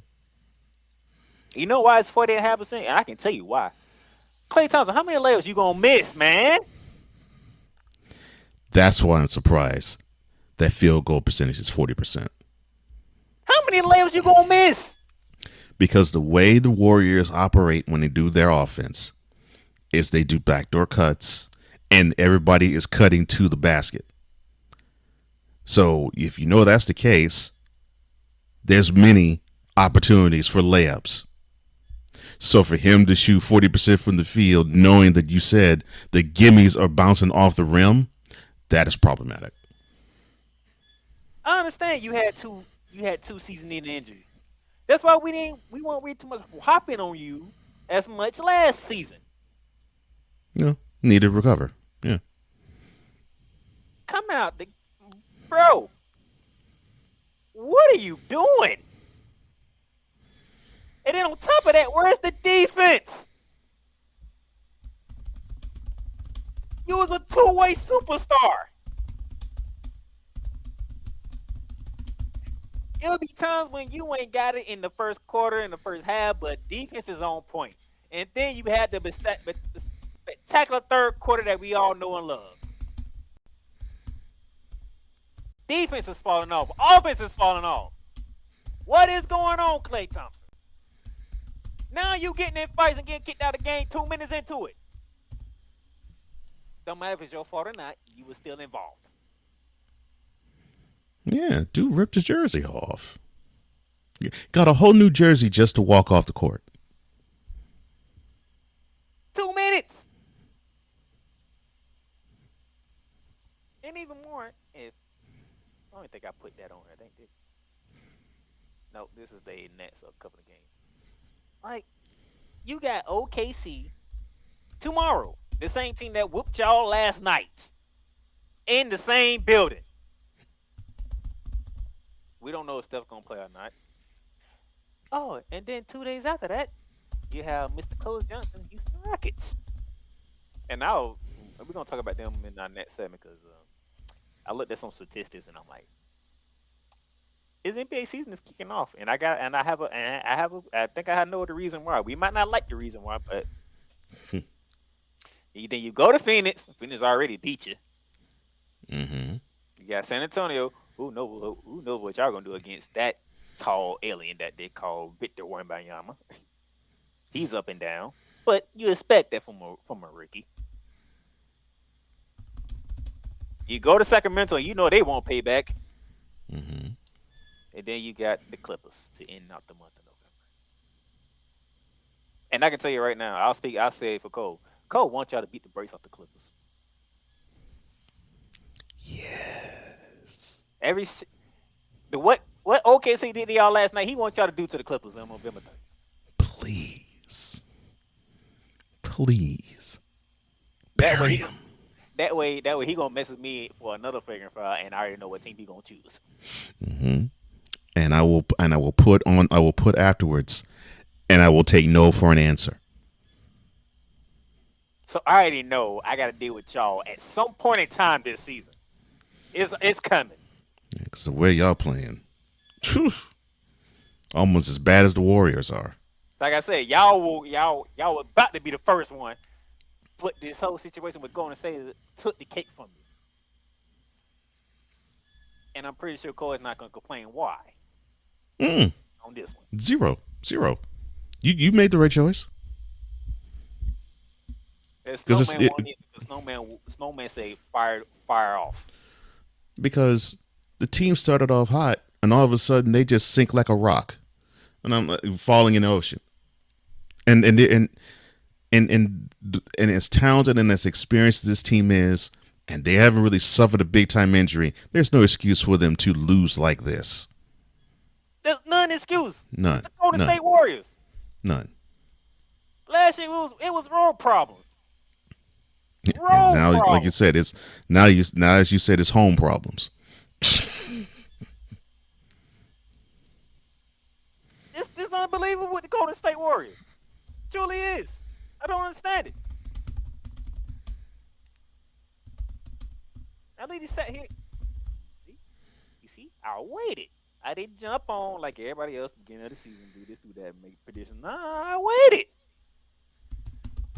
You know why it's 48.5%? And I can tell you why. Klay Thompson, how many layups you gonna miss, man? That's why I'm surprised that field goal percentage is 40%. How many layups you gonna miss? Because the way the Warriors operate when they do their offense is they do backdoor cuts and everybody is cutting to the basket. So if you know that's the case, there's many opportunities for layups. So for him to shoot 40% from the field, knowing that you said the gimmies are bouncing off the rim, that is problematic. I understand you had two season-ending injuries. That's why we won't read too much hopping on you as much last season. No, need to recover. Yeah. Come out, bro. What are you doing? And then on top of that, where's the defense? You was a two-way superstar. It'll be times when you ain't got it in the first quarter, in the first half, but defense is on point. And then you had the spectacular third quarter that we all know and love. Defense is falling off. Offense is falling off. What is going on, Klay Thompson? Now you getting in fights and getting kicked out of the game 2 minutes into it. Don't matter if it's your fault or not, you were still involved. Yeah, dude ripped his jersey off. Got a whole new jersey just to walk off the court. 2 minutes. And even more, if I don't think I put that on there. I think this. No, this is the Nets a couple of games. Like, you got OKC tomorrow. The same team that whooped y'all last night. In the same building. We don't know if Steph's going to play or not. Oh, and then 2 days after that, you have Mr. Coach Johnson, Houston Rockets. And now, we're going to talk about them in our next segment because I looked at some statistics and I'm like, his NBA season is kicking off, and I think I know the reason why. We might not like the reason why, but then you go to Phoenix. Phoenix already beat you. Mm-hmm. You got San Antonio. Who knows what y'all gonna do against that tall alien that they call Victor Wembanyama? He's up and down, but you expect that from a rookie. You go to Sacramento, and you know they won't pay back. Mm-hmm. And then you got the Clippers to end out the month of November. And I can tell you right now, I'll say it for Cole. Cole wants y'all to beat the brakes off the Clippers. Yes. What OKC did to y'all last night, he wants y'all to do to the Clippers on November 30th. Please. Bury him. That way he gonna mess with me for another flagrant foul, and I already know what team he gonna choose. Mm-hmm. and I will put afterwards, and I will take no for an answer. So I already know I got to deal with y'all at some point in time this season. It's coming. Because the way y'all playing, phew, almost as bad as the Warriors are. Like I said, y'all about to be the first one. But this whole situation with Golden State took the cake from me. And I'm pretty sure Cole's not going to complain why on this one. Zero. You made the right choice. Snowman say fire off. Because the team started off hot, and all of a sudden they just sink like a rock, and I'm falling in the ocean. And as talented and as experienced as this team is, and they haven't really suffered a big time injury, there's no excuse for them to lose like this. There's none excuse. None. The Golden State Warriors. None. Last year it was road problems. Now, like you said, it's now as you said, it's home problems. This unbelievable with the Golden State Warriors. Truly is. I don't understand it. At least he sat here. You see, I waited. I didn't jump on like everybody else beginning of the season, do this, do that, make predictions. Nah, I waited.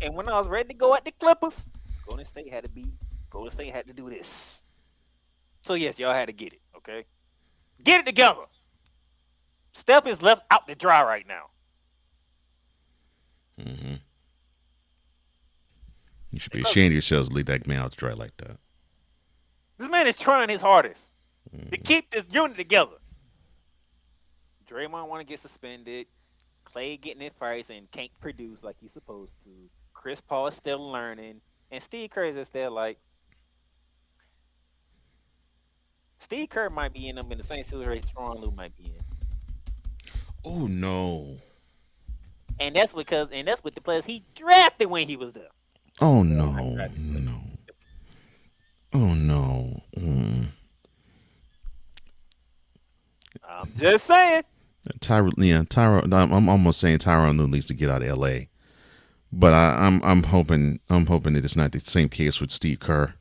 And when I was ready to go at the Clippers, Golden State had to do this. So yes, y'all had to get it, okay? Get it together. Steph is left out to dry right now. Mm-hmm. You should be ashamed of yourselves to leave that man out to dry like that. This man is trying his hardest to keep this unit together. Draymond want to get suspended. Clay getting in fights and can't produce like he's supposed to. Chris Paul is still learning. And Steve Kerr is still like, Steve Kerr might be in them in the same situation Tron Lue might be in. Oh no. And that's with the players he drafted when he was there. Oh no. Oh no. I'm just saying. I'm almost saying Tyronn Lue needs to get out of LA. But I'm hoping that it's not the same case with Steve Kerr.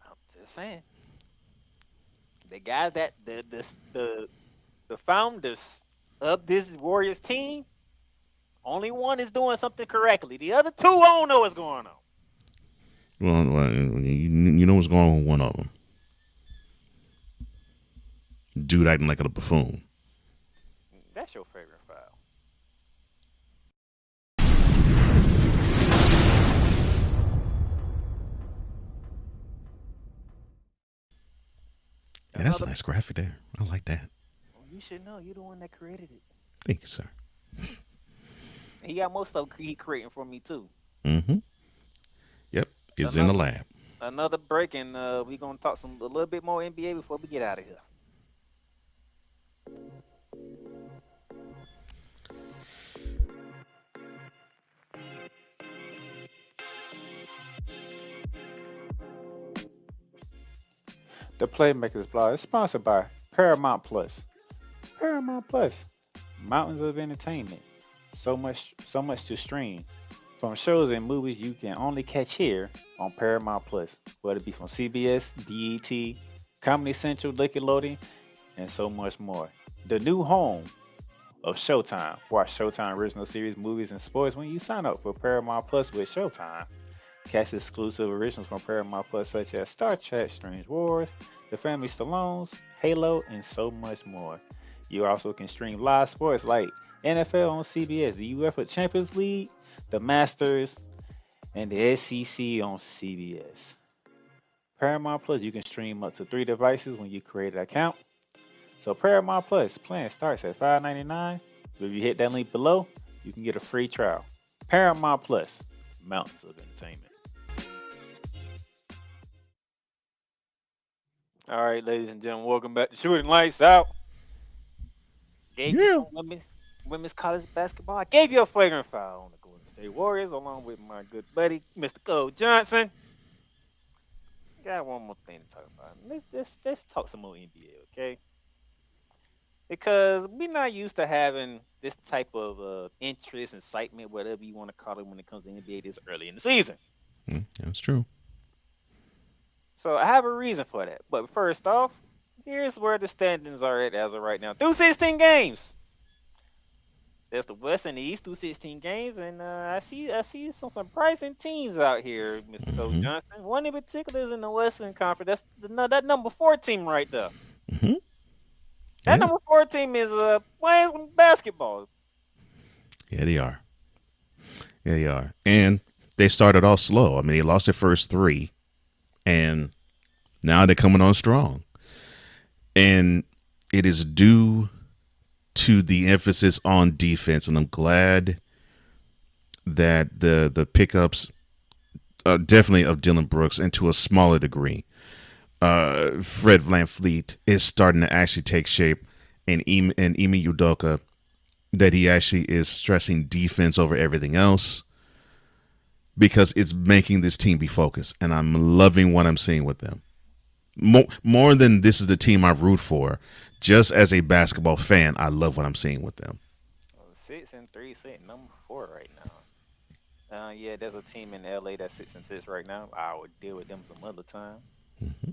I'm just saying. The guys that the founders of this Warriors team, only one is doing something correctly. The other two, I don't know what's going on. Well, you know what's going on with one of them. Dude acting like a buffoon. That's your favorite foul. Yeah, that's a nice graphic there. I like that. Well, you should know. You're the one that created it. Thank you, sir. He got most of he creating for me too. Mm-hmm. Yep, it's in the lab. Another break, and we're gonna talk a little bit more NBA before we get out of here. The Playmakers blog is sponsored by Paramount Plus. Paramount Plus, mountains of entertainment. So much to stream. From shows and movies you can only catch here on Paramount Plus, whether it be from CBS, BET, Comedy Central, Nickelodeon, and so much more. The new home of Showtime. Watch Showtime original series, movies, and sports when you sign up for Paramount Plus with Showtime. Catch exclusive originals from Paramount Plus such as Star Trek, Strange Wars, The Family Stallones, Halo, and so much more. You also can stream live sports like NFL on CBS, the UEFA Champions League, the Masters, and the SEC on CBS. Paramount Plus, you can stream up to 3 devices when you create an account. So Paramount Plus plan starts at $5.99. If you hit that link below, you can get a free trial. Paramount Plus, mountains of entertainment. All right, ladies and gentlemen, welcome back to Shooting Lights Out. Gave you some women's college basketball. I gave you a flagrant foul on the Golden State Warriors, along with my good buddy, Mr. Cole Johnson. Got one more thing to talk about. Let's talk some more NBA, okay? because we're not used to having this type of interest, excitement, whatever you want to call it, when it comes to NBA this early in the season. That's true. So I have a reason for that. But first off, here's where the standings are at as of right now. Through 16 games. There's the West and the East through 16 games, and I see some surprising teams out here, Mr. Coach Hmm. Johnson. One in particular is in the Western Conference. That's that number 4 team right there. Hmm. That Yeah, number 4 team is playing some basketball. yeah, they are. Yeah, they are. And they started off slow. I mean, they lost their first three, and now they're coming on strong. And it is due to the emphasis on defense. And I'm glad that the pickups, definitely of Dylan Brooks, and to a smaller degree, Fred VanVleet is starting to actually take shape, and Emi Udoka, that he actually is stressing defense over everything else, because it's making this team be focused, and I'm loving what I'm seeing with them. More than this is the team I root for, just as a basketball fan, I love what I'm seeing with them. 6-3, sitting number 4 right now. Yeah, there's a team in LA that's 6-6 right now. I would deal with them some other time. Hmm.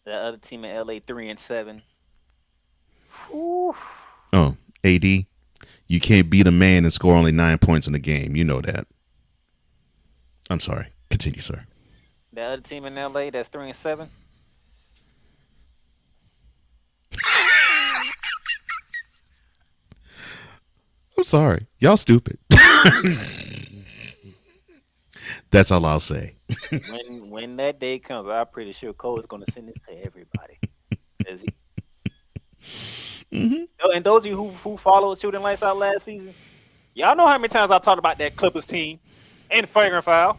The other team in LA 3-7. Whew. Oh, AD, you can't beat a man and score only 9 points in a game. You know that. I'm sorry. Continue, sir. The other team in LA that's 3-7. I'm sorry. Y'all stupid. That's all I'll say. When that day comes, I'm pretty sure Cole is gonna send this to everybody. Is he? Hmm. Oh, and those of you who followed Shooting Lights Out last season, y'all know how many times I talked about that Clippers team and Flagrant Foul.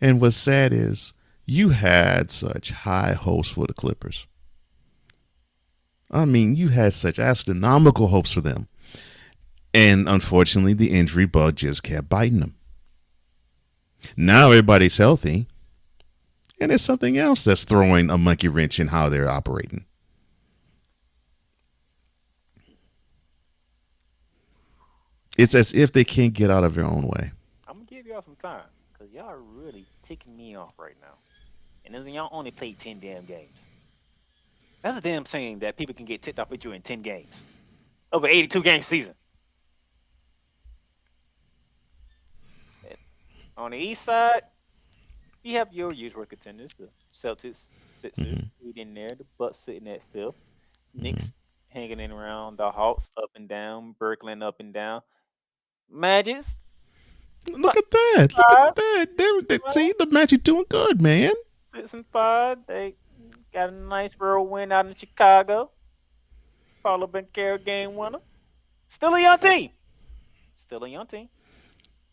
And what's sad is you had such high hopes for the Clippers. I mean, you had such astronomical hopes for them. And unfortunately, the injury bug just kept biting them. Now everybody's healthy, and there's something else that's throwing a monkey wrench in how they're operating. It's as if they can't get out of their own way. I'm gonna give y'all some time because y'all are really ticking me off right now. And then y'all only played 10 damn games. That's a damn shame that people can get ticked off with you in 10 games over 82 game season. And on the East side, you have your usual contenders: the Celtics, Sixers, Hmm. right in there. The Bucks sitting at fifth. Hmm. Knicks hanging in around. The Hawks up and down. Brooklyn up and down. Magic's Look at that! Look at five, that! See, the Magic doing good, man. 6-5. They got a nice road win out in Chicago. Paulo Bencaro game winner. Still a young team. Still a young team.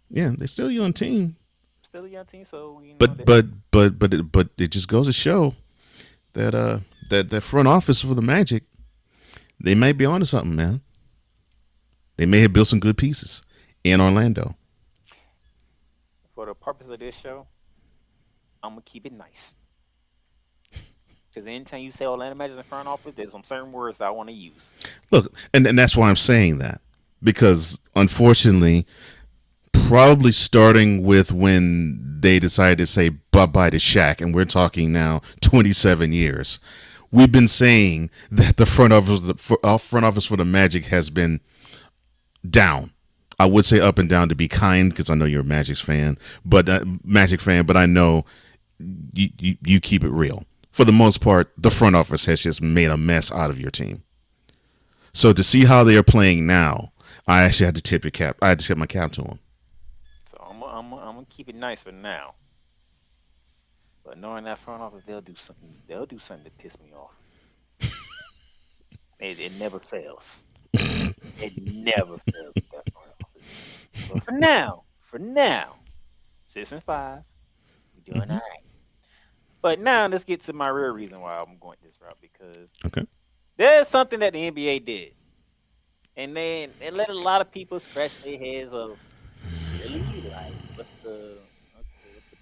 Yeah, they're still a young team, Still a young team. So but it just goes to show that that front office for the Magic, they might be onto something, man. They may have built some good pieces in Orlando. for the purpose of this show, I'm gonna keep it nice. Because anytime you say Orlando Magic's in front office, there's some certain words that I want to use. Look, and that's why I'm saying that, because unfortunately, probably starting with when they decided to say bye bye to Shaq, and we're talking now 27 years. We've been saying that the front office for the Magic has been down. I would say up and down to be kind, because I know you're a Magic fan, but I know you keep it real. For the most part, the front office has just made a mess out of your team. So to see how they are playing now, I actually had to tip your cap. I had to tip my cap to them. So I'm gonna keep it nice for now. But knowing that front office, they'll do something. They'll do something to piss me off. It never fails. It never fails with that front office. But for now, 6-5, we're doing all right. But now let's get to my real reason why I'm going this route, because Okay. there's something that the NBA did, and then it let a lot of people scratch their heads of, really, like, what's the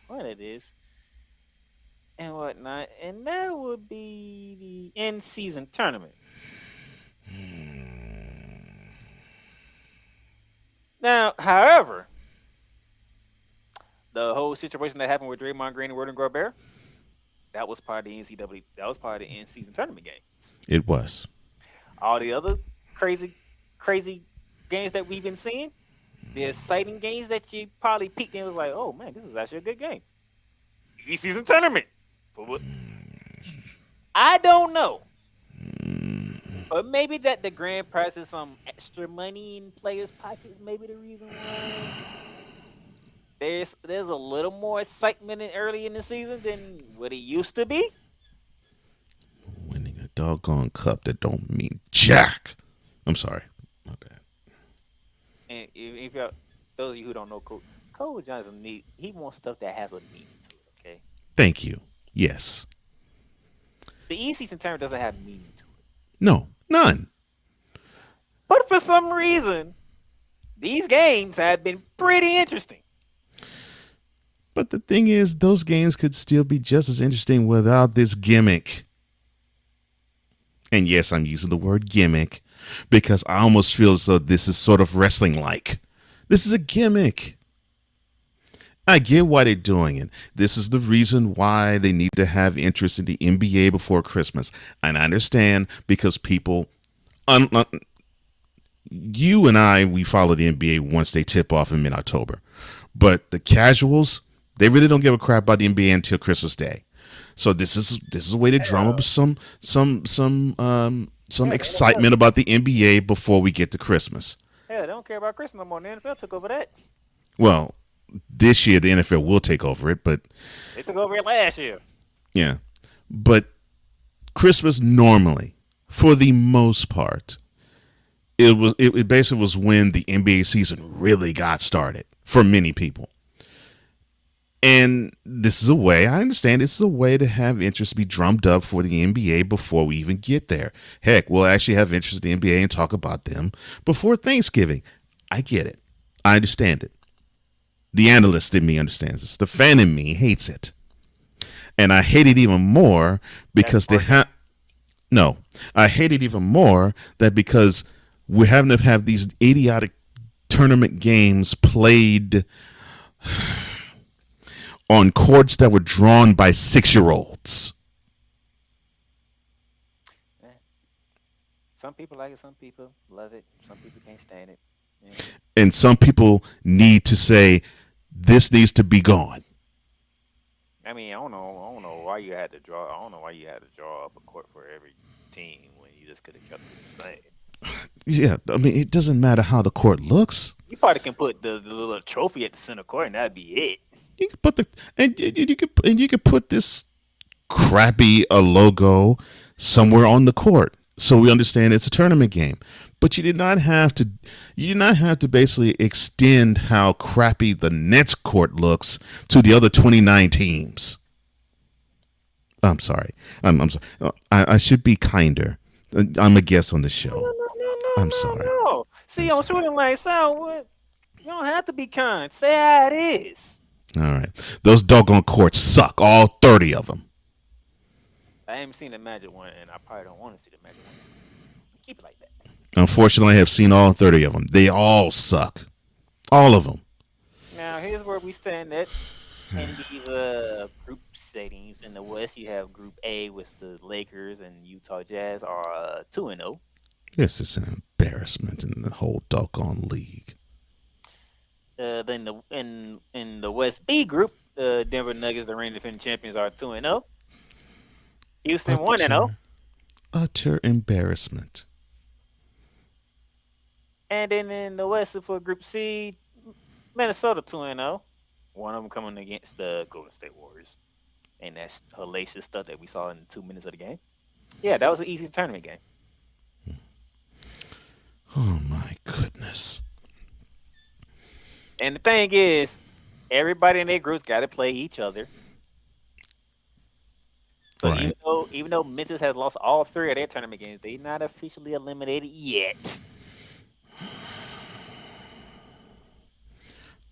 point of this? and whatnot, and that would be the in-season tournament. Now, however, the whole situation that happened with Draymond Green and Rudy Gobert, that was part of the NCAA. That was part of the in-season tournament games. It was. All the other crazy, crazy games that we've been seeing, the exciting games that you probably peeked and was like, "Oh man, this is actually a good game." In-season tournament. I don't know. Or maybe that the grand prize is some extra money in players' pockets. Maybe the reason why there's a little more excitement early in the season than what it used to be. Winning a doggone cup that don't mean jack. I'm sorry. My bad. And if y'all, those of you who don't know, Coach Johnson he wants stuff that has a meaning to it. Okay. Thank you. Yes. The in-season tournament doesn't have meaning to it. No. None. But for some reason, these games have been pretty interesting. But the thing is, those games could still be just as interesting without this gimmick. And yes, I'm using the word gimmick because I almost feel as though this is sort of wrestling-like. This is a gimmick. I get why they're doing it. This is the reason why they need to have interest in the NBA before Christmas. And I understand because people, you and I, we follow the NBA once they tip off in mid-October. But the casuals, they really don't give a crap about the NBA until Christmas Day. So this is a way to drum up some excitement about the NBA before we get to Christmas. Yeah, they don't care about Christmas no more. The NFL took over that. Well, this year the NFL will take over it, but They took over it last year. yeah. But Christmas normally, for the most part, it basically was when the NBA season really got started for many people. And this is a way, I understand, this is a way to have interest be drummed up for the NBA before we even get there. Heck, we'll actually have interest in the NBA and talk about them before Thanksgiving. I get it. I understand it. The analyst in me understands this. The fan in me hates it. And I hate it even more because I hate it even more that because we're having to have these idiotic tournament games played on courts that were drawn by 6-year-olds. Some people like it, some people love it, some people can't stand it. Yeah. And some people need to say, this needs to be gone. I mean, I don't know why you had to draw. I don't know why you had to draw up a court for every team when you just could have kept it the same. Yeah, I mean, it doesn't matter how the court looks. You probably can put the little trophy at the center court, and that'd be it. You can put you could put this crappy logo somewhere on the court, so we understand it's a tournament game. But you did not have to basically extend how crappy the Nets court looks to the other 29 teams. I'm sorry. I'm sorry. I should be kinder. I'm a guest on the show. I'm sorry. No. See, on Shooting Lane Sound, what? You don't have to be kind. Say how it is. All right. Those doggone courts suck. All 30 of them. I haven't seen the Magic one, and I probably don't want to see the Magic one. Keep it like that. Unfortunately, I have seen all 30 of them. They all suck. All of them. Now, here's where we stand at in these group settings. In the West, you have Group A with the Lakers and Utah Jazz are 2-0. This is an embarrassment in the whole doggone league. Then in the West B group, the Denver Nuggets, the reigning defending champions, are 2-0. Houston 1-0. Utter embarrassment. And then in the West for Group C, Minnesota 2-0. One of them coming against the Golden State Warriors. And that's hellacious stuff that we saw in 2 minutes of the game. Yeah, that was an easy tournament game. Oh my goodness. And the thing is, everybody in their groups got to play each other. So Right. even though Memphis has lost all 3 of their tournament games, they're not officially eliminated yet.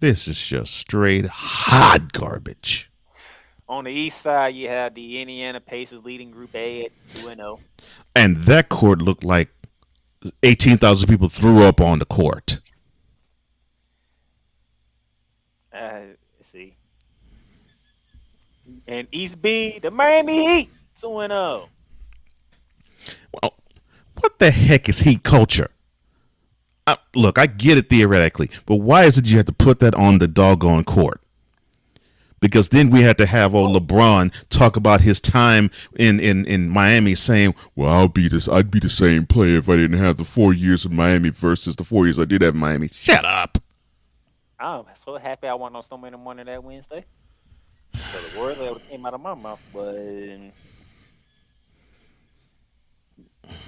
This is just straight hot garbage. On the east side, you have the Indiana Pacers leading Group A at 2-0. And that court looked like 18,000 people threw up on the court. Let's see. And East B, the Miami Heat, 2-0. Well, what the heck is heat culture? Look, I get it theoretically, but why is it you have to put that on the doggone court? Because then we had to have old LeBron talk about his time in Miami, saying, "Well, I'd be the same player if I didn't have the 4 years in Miami versus the 4 years I did have in Miami." Shut up. I'm so happy I won on Snowman in the morning that Wednesday. So the words that came out of my mouth, but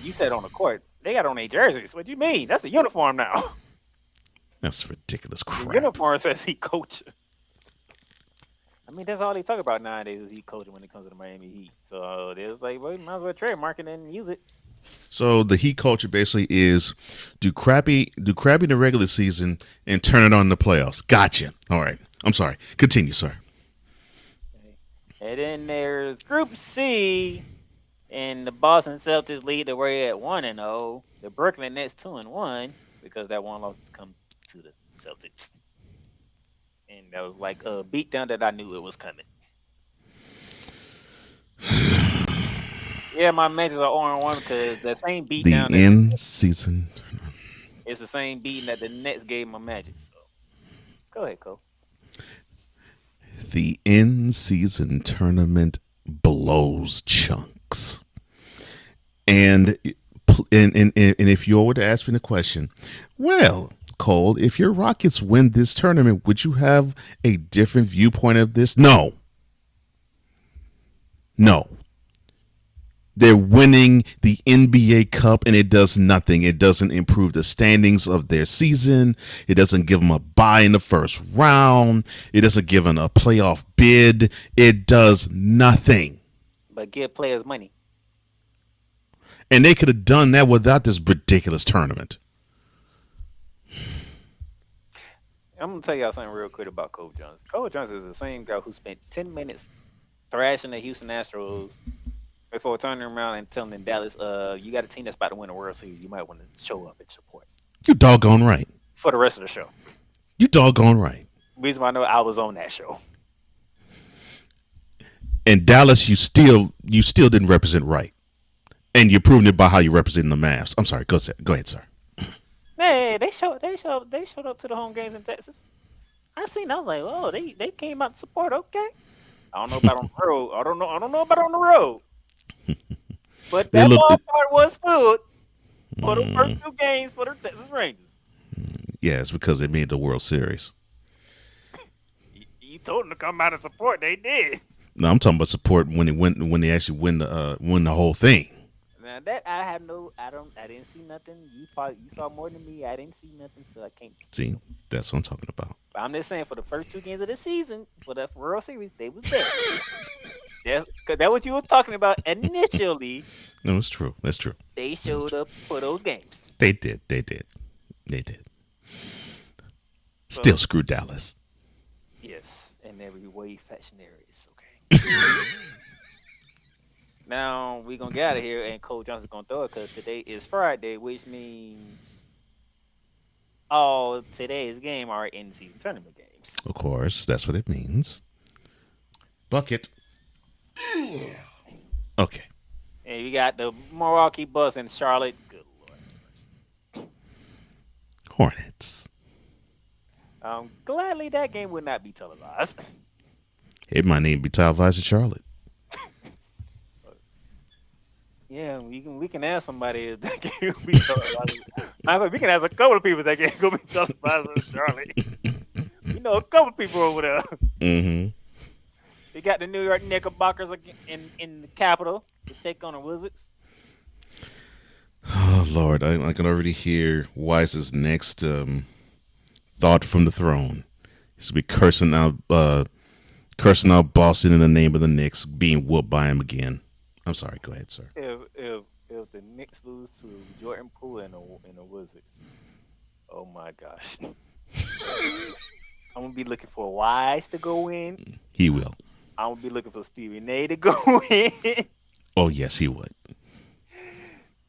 you said on the court, they got on their jerseys. What do you mean? That's the uniform now. That's ridiculous The crap. uniform says he coaches. I mean, that's all they talk about nowadays is he coaching when it comes to the Miami Heat. So it's like, well, you might as well trademark it and use it. So the heat culture basically is do crappy in the regular season and turn it on in the playoffs. Gotcha. All right. I'm sorry. Continue, sir. And then there's Group C, and the Boston Celtics lead the way at 1-0. The Brooklyn Nets 2-1 because that one loss come to the Celtics, and that was like a beatdown that I knew it was coming. Yeah, my matches are 0-1 because the same The beatdown. in season. It's the same beating that the Nets gave my Magic. So go ahead, Cole. The in-season tournament blows chunks. And if you were to ask me the question, well, Cole, if your Rockets win this tournament, would you have a different viewpoint of this? No. They're winning the NBA Cup, and it does nothing. It doesn't improve the standings of their season. It doesn't give them a bye in the first round. It doesn't give them a playoff bid. It does nothing. But give players money. And they could have done that without this ridiculous tournament. I'm going to tell y'all something real quick about Cole Johnson. Cole Johnson is the same guy who spent 10 minutes thrashing the Houston Astros before turning around and telling them, Dallas, you got a team that's about to win the World Series. You might want to show up and support. You doggone right. For the rest of the show. You doggone right. Reason why I know I was on that show. And Dallas, you still didn't represent right. And you're proving it by how you represent the Mavs. I'm sorry. Go ahead, sir. Hey, they showed up to the home games in Texas. I was like, oh, they came out to support, okay. I don't know about on the road. I don't know about on the road. But that ballpark was filled for the first 2 games for the Texas Rangers. Yeah, it's because they made the World Series. You told them to come out and support. They did. No, I'm talking about support when they actually win the whole thing. Now that I didn't see nothing. You saw more than me. I didn't see nothing, so I can't see. That's what I'm talking about. But I'm just saying, for the first 2 games of the season for the World Series, they was there. Because that's what you were talking about initially. No, it's true. That's true. They showed up for those games. They did. Still screw Dallas. Yes, in every way, fashion areas. Okay. Now we're gonna get out of here, and Cole Johnson's gonna throw it because today is Friday, which means all today's game are in-season tournament games. Of course, that's what it means. Bucket. Okay. And you got the Milwaukee Bucks and Charlotte. Good Lord. Hornets. Gladly that game would not be televised. It might even be televised in Charlotte. Yeah, we can ask somebody if that game will be televised. We can ask a couple of people if that game will be televised in Charlotte. You know, a couple of people over there. Mm-hmm. We got the New York Knickerbockers in the capital to take on the Wizards. Oh Lord, I can already hear Wise's next thought from the throne. He's to be cursing out Boston in the name of the Knicks, being whooped by him again. I'm sorry. Go ahead, sir. If the Knicks lose to Jordan Poole and the Wizards, oh my gosh, I'm gonna be looking for Wise to go in. He will. I'm gonna be looking for Stephen A to go in. Oh yes, he would.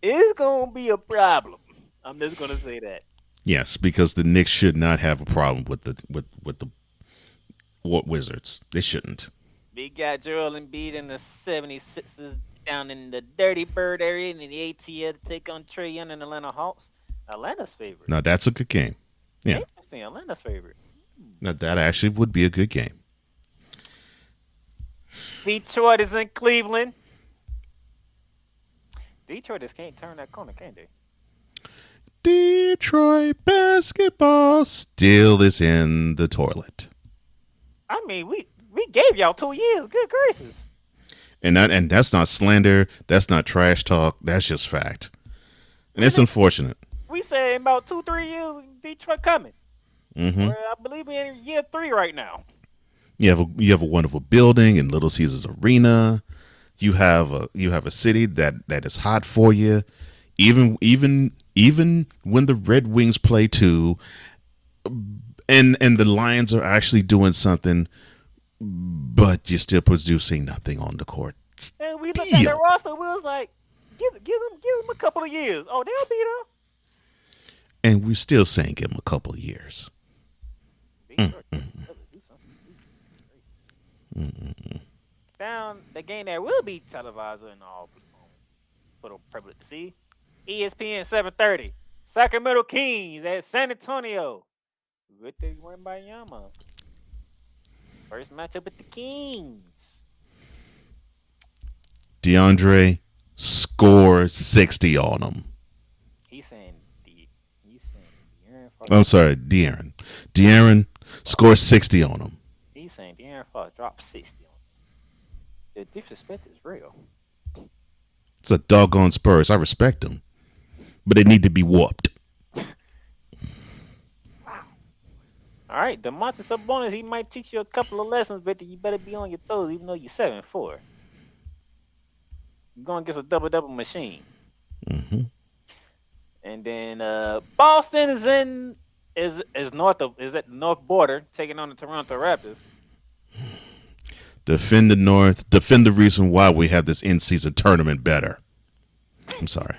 It's gonna be a problem. I'm just gonna say that. Yes, because the Knicks should not have a problem with the Wizards. They shouldn't. We got Joel Embiid and the 76ers down in the Dirty Bird area in the ATL to take on Trae Young and Atlanta Hawks. Atlanta's favorite. Now that's a good game. Yeah. Interesting. Atlanta's favorite. Now that actually would be a good game. Detroit is in Cleveland. Detroit just can't turn that corner, can they? Detroit basketball still is in the toilet. I mean, we gave y'all 2 years. Good gracious. And that's not slander. That's not trash talk. That's just fact. And it's unfortunate. We said in about 2-3 years, Detroit coming. Mm-hmm. I believe we're in year 3 right now. You have a wonderful building in Little Caesars Arena. You have a city that is hot for you. Even when the Red Wings play too, and the Lions are actually doing something, but you're still producing nothing on the court. And we looked at the roster, we was like, give them a couple of years. Oh, they'll be there. And we're still saying give them a couple of years. Down the game that will be televised and all for the public to see. ESPN 7:30. Sacramento Kings at San Antonio. Good thing won by Yama. First matchup with the Kings. DeAndre scored 60 on them. He's saying De'Aaron. I'm sorry, De'Aaron. De'Aaron scored 60 on them. He's saying De'Aaron Fox dropped 60 on him. The disrespect is real. It's a doggone Spurs. I respect them, but they need to be whooped. All right, Domantas Sabonis, he might teach you a couple of lessons, but you better be on your toes, even though you're 7'4". You're going against a double-double machine. Mm-hmm. And then Boston is at the north border, taking on the Toronto Raptors. Defend the North. Defend the reason why we have this in-season tournament better. I'm sorry.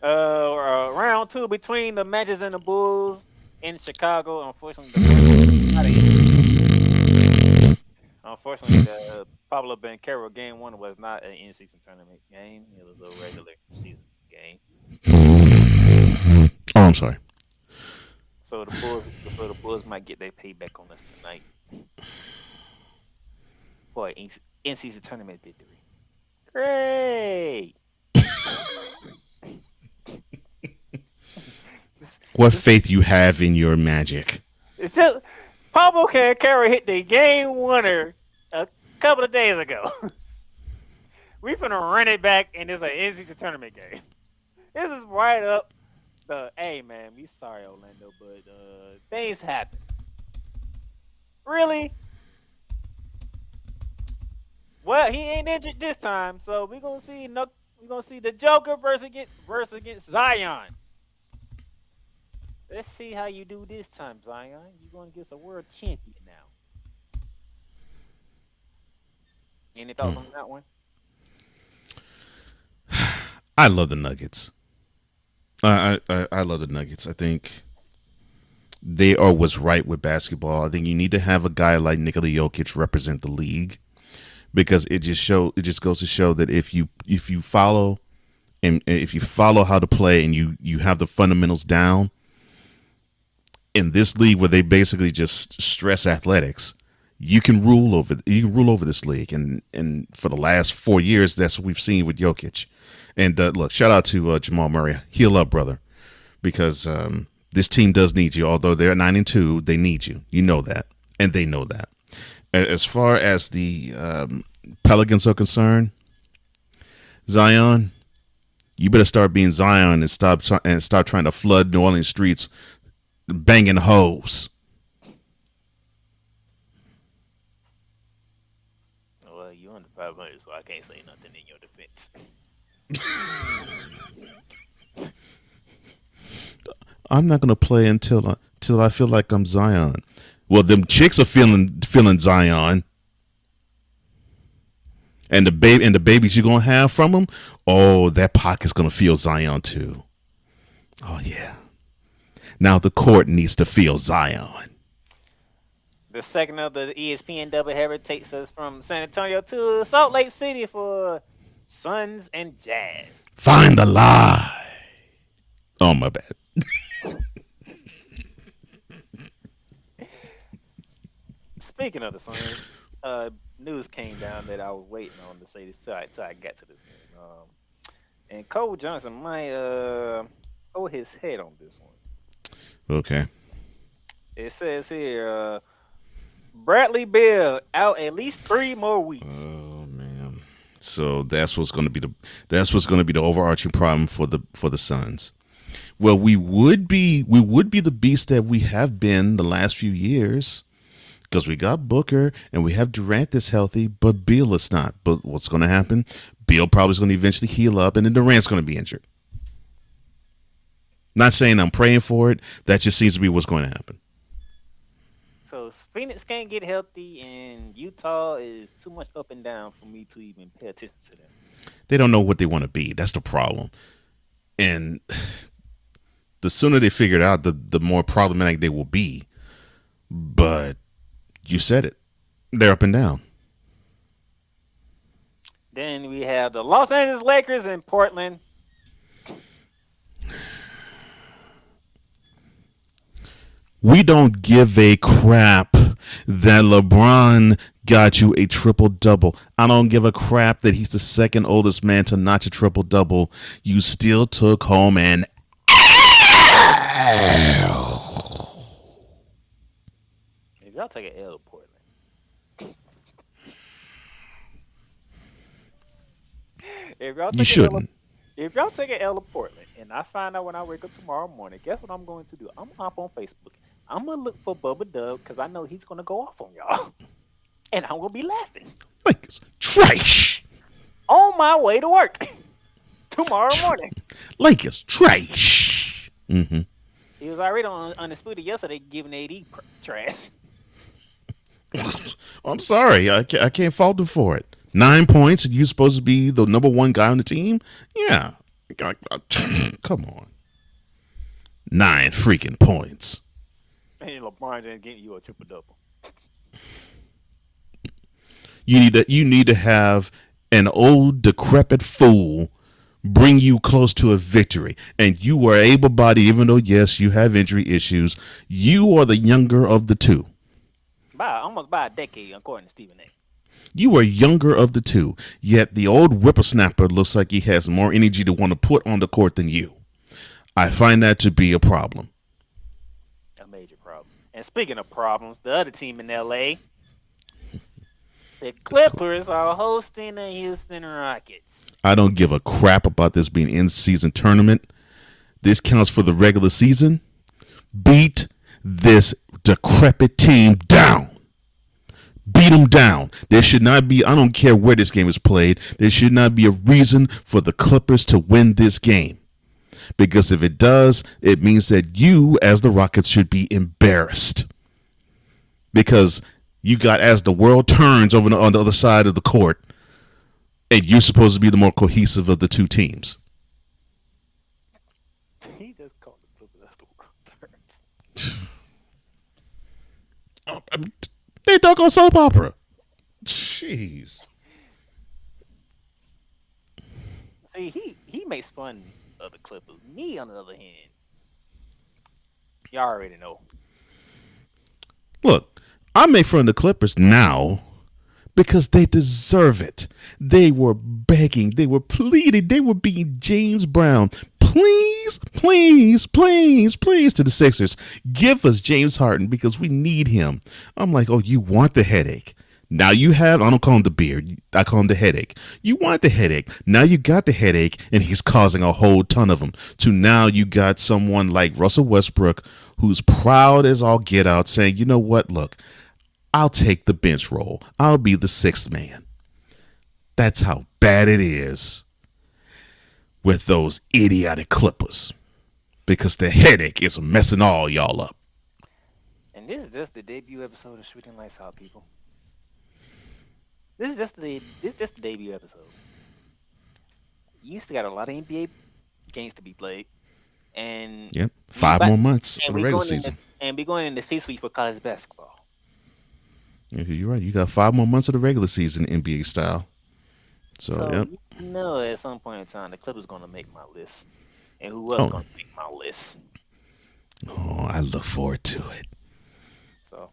Round 2 between the Magic and the Bulls in Chicago. Unfortunately, the Pablo Banchero game 1 was not an in-season tournament game. It was a regular season game. Oh, I'm sorry. So the Bulls might get their payback on us tonight for an in-season tournament victory. Great. What faith you have in your magic? It's just Pablo Banchero hit the game winner a couple of days ago. We finna run it back, and it's an in-season tournament game. This is right up the. Hey man, we sorry Orlando, but things happen. Really? Well, he ain't injured this time, so we're gonna see the Joker versus against Zion. Let's see how you do this time, Zion. You're going against a world champion now. Any thoughts on that one? I love the Nuggets. I love the Nuggets. I think they are what's right with basketball. I think you need to have a guy like Nikola Jokic represent the league, because it just goes to show that if you follow how to play and you have the fundamentals down in this league where they basically just stress athletics, you can rule over this league. And for the last 4 years, that's what we've seen with Jokic. And look, shout out to Jamal Murray. Heal up, brother, because this team does need you. Although they're 9-2, they need you. You know that, and they know that. As far as the Pelicans are concerned, Zion, you better start being Zion and stop trying to flood New Orleans streets, banging hoes. Well, you under 500, so I can't say nothing in your defense. I'm not gonna play until I feel like I'm Zion. Well, them chicks are feeling Zion, and the babies you're gonna have from them. Oh, that pocket's gonna feel Zion too. Oh yeah. Now the court needs to feel Zion. The second of the ESPN doubleheader takes us from San Antonio to Salt Lake City for Suns and Jazz. Find the lie. Oh, my bad. Speaking of the Suns, news came down that I was waiting on to say this till I got to this game. And Cole Johnson might hold his head on this one. Okay. It says here, Bradley Beal out at least 3 more weeks. Oh man. So that's what's going to be the overarching problem for the Suns. Well, we would be the beast that we have been the last few years because we got Booker and we have Durant that's healthy, but Beal is not. But what's going to happen? Beal probably is going to eventually heal up, and then Durant's going to be injured. Not saying I'm praying for it. That just seems to be what's going to happen. So Phoenix can't get healthy, and Utah is too much up and down for me to even pay attention to them. They don't know what they want to be. That's the problem. And the sooner they figure it out, the more problematic they will be. But you said it. They're up and down. Then we have the Los Angeles Lakers in Portland. We don't give a crap that LeBron got you a triple-double. I don't give a crap that he's the second oldest man to notch a triple-double. You still took home an L. If y'all take an L to Portland. You shouldn't. If y'all take an L to Portland, and I find out when I wake up tomorrow morning, guess what I'm going to do? I'm going to hop on Facebook. I'm going to look for Bubba Dub because I know he's going to go off on y'all. And I'm going to be laughing. Like it's trash. On my way to work tomorrow morning. Like it's trash. Mm-hmm. He was already on Undisputed yesterday giving AD trash. I'm sorry. I can't fault him for it. 9 points and you're supposed to be the number one guy on the team? Yeah. Come on. 9 freaking points. And LeBron didn't get you a triple-double. You need to have an old decrepit fool bring you close to a victory. And you are able-bodied, even though, yes, you have injury issues. You are the younger of the two. Almost by a decade, according to Stephen A. You are younger of the two, yet the old whippersnapper looks like he has more energy to want to put on the court than you. I find that to be a problem. A major problem. And speaking of problems, the other team in L.A., the Clippers are hosting the Houston Rockets. I don't give a crap about this being in-season tournament. This counts for the regular season. Beat this decrepit team down. Beat them down. There should not be, I don't care where this game is played, there should not be a reason for the Clippers to win this game. Because if it does, it means that you, as the Rockets, should be embarrassed. Because you got, as the world turns over on the other side of the court, and you're supposed to be the more cohesive of the two teams. He just called the Clippers as the world turns. They dug on soap opera. Jeez. See, he makes fun of the Clippers. Me, on the other hand, y'all already know. Look, I make fun of the Clippers now because they deserve it. They were begging. They were pleading. They were being James Brown. Please, please, please, please to the Sixers. Give us James Harden because we need him. I'm like, oh, you want the headache. Now you have, I don't call him the beard. I call him the headache. You want the headache. Now you got the headache and he's causing a whole ton of them. To now you got someone like Russell Westbrook who's proud as all get out saying, you know what, look, I'll take the bench role. I'll be the sixth man. That's how bad it is with those idiotic Clippers because the headache is messing all y'all up. And And this is just the debut episode of Shooting Lights Out, people. This is just the debut episode. You still got a lot of NBA games to be played, and Yep, 5 more months and of the we regular going season. and we're going into feast week for college basketball. Yeah, you're right. You got 5 more months of the regular season, NBA style. So yep. You know, at some point in time, the Clippers going to make my list, and who else going to make my list? Oh, I look forward to it. So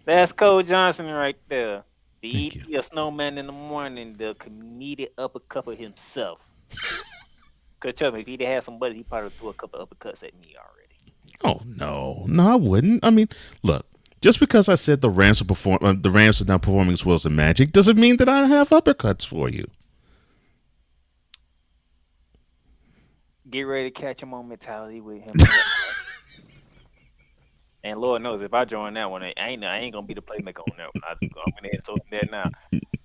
that's Cole Johnson right there. Thank The a snowman in the morning, the comedic uppercut of himself. Cause trust me, if he'd had somebody, he probably threw a couple uppercuts at me already. Oh no, I wouldn't. I mean, look, just because I said the Rams are not performing as well as the Magic, doesn't mean that I have uppercuts for you. Get ready to catch him on mentality with him. And Lord knows, if I join that one, I ain't gonna be the playmaker on that one. I'm gonna head to that now.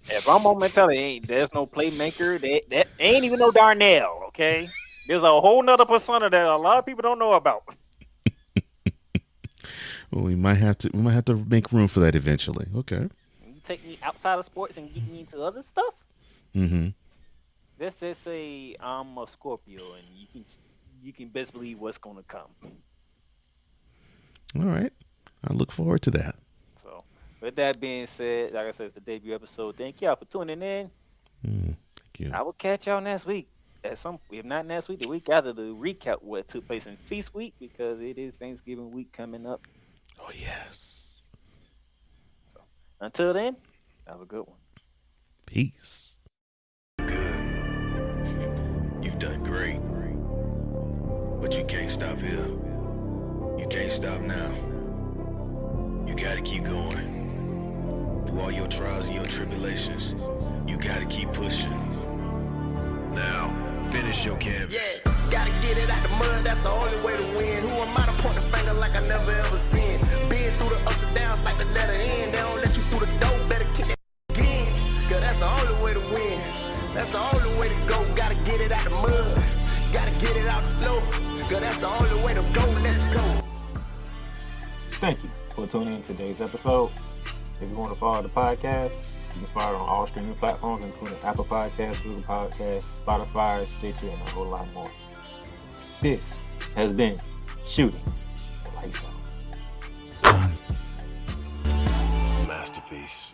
If I'm on mentality, there's no playmaker. That ain't even no Darnell. Okay, there's a whole nother persona that a lot of people don't know about. Well, we might have to make room for that eventually. Okay. You take me outside of sports and get me into other stuff. Mm-hmm. Let's just say I'm a Scorpio, and you can best believe what's gonna come. All right. I look forward to that. So, with that being said, like I said, it's the debut episode. Thank y'all for tuning in. Thank you. I will catch y'all next week. If not next week, the week after, to recap what took place in Feast Week, because it is Thanksgiving week coming up. Oh yes. So, until then, have a good one. Peace. Good. You've done great. But you can't stop here. You can't stop now. You gotta keep going. Through all your trials and your tribulations, you gotta keep pushing. Now, finish your canvas. Yeah, gotta get it out the mud, that's the only way to win. Who am I to point the finger like I never ever seen? Been through the ups and downs like the letter N. They don't let you through the door, better kick that again. Cause that's the only way to win. That's the only way to go. Gotta get it out the mud. Gotta get it out the flow. Cause that's the only way to go. Let's go. Thank you for tuning in to today's episode. If you want to follow the podcast, you can follow it on all streaming platforms, including Apple Podcasts, Google Podcasts, Spotify, Stitcher, and a whole lot more. This has been Shooting Lights Out. Masterpiece.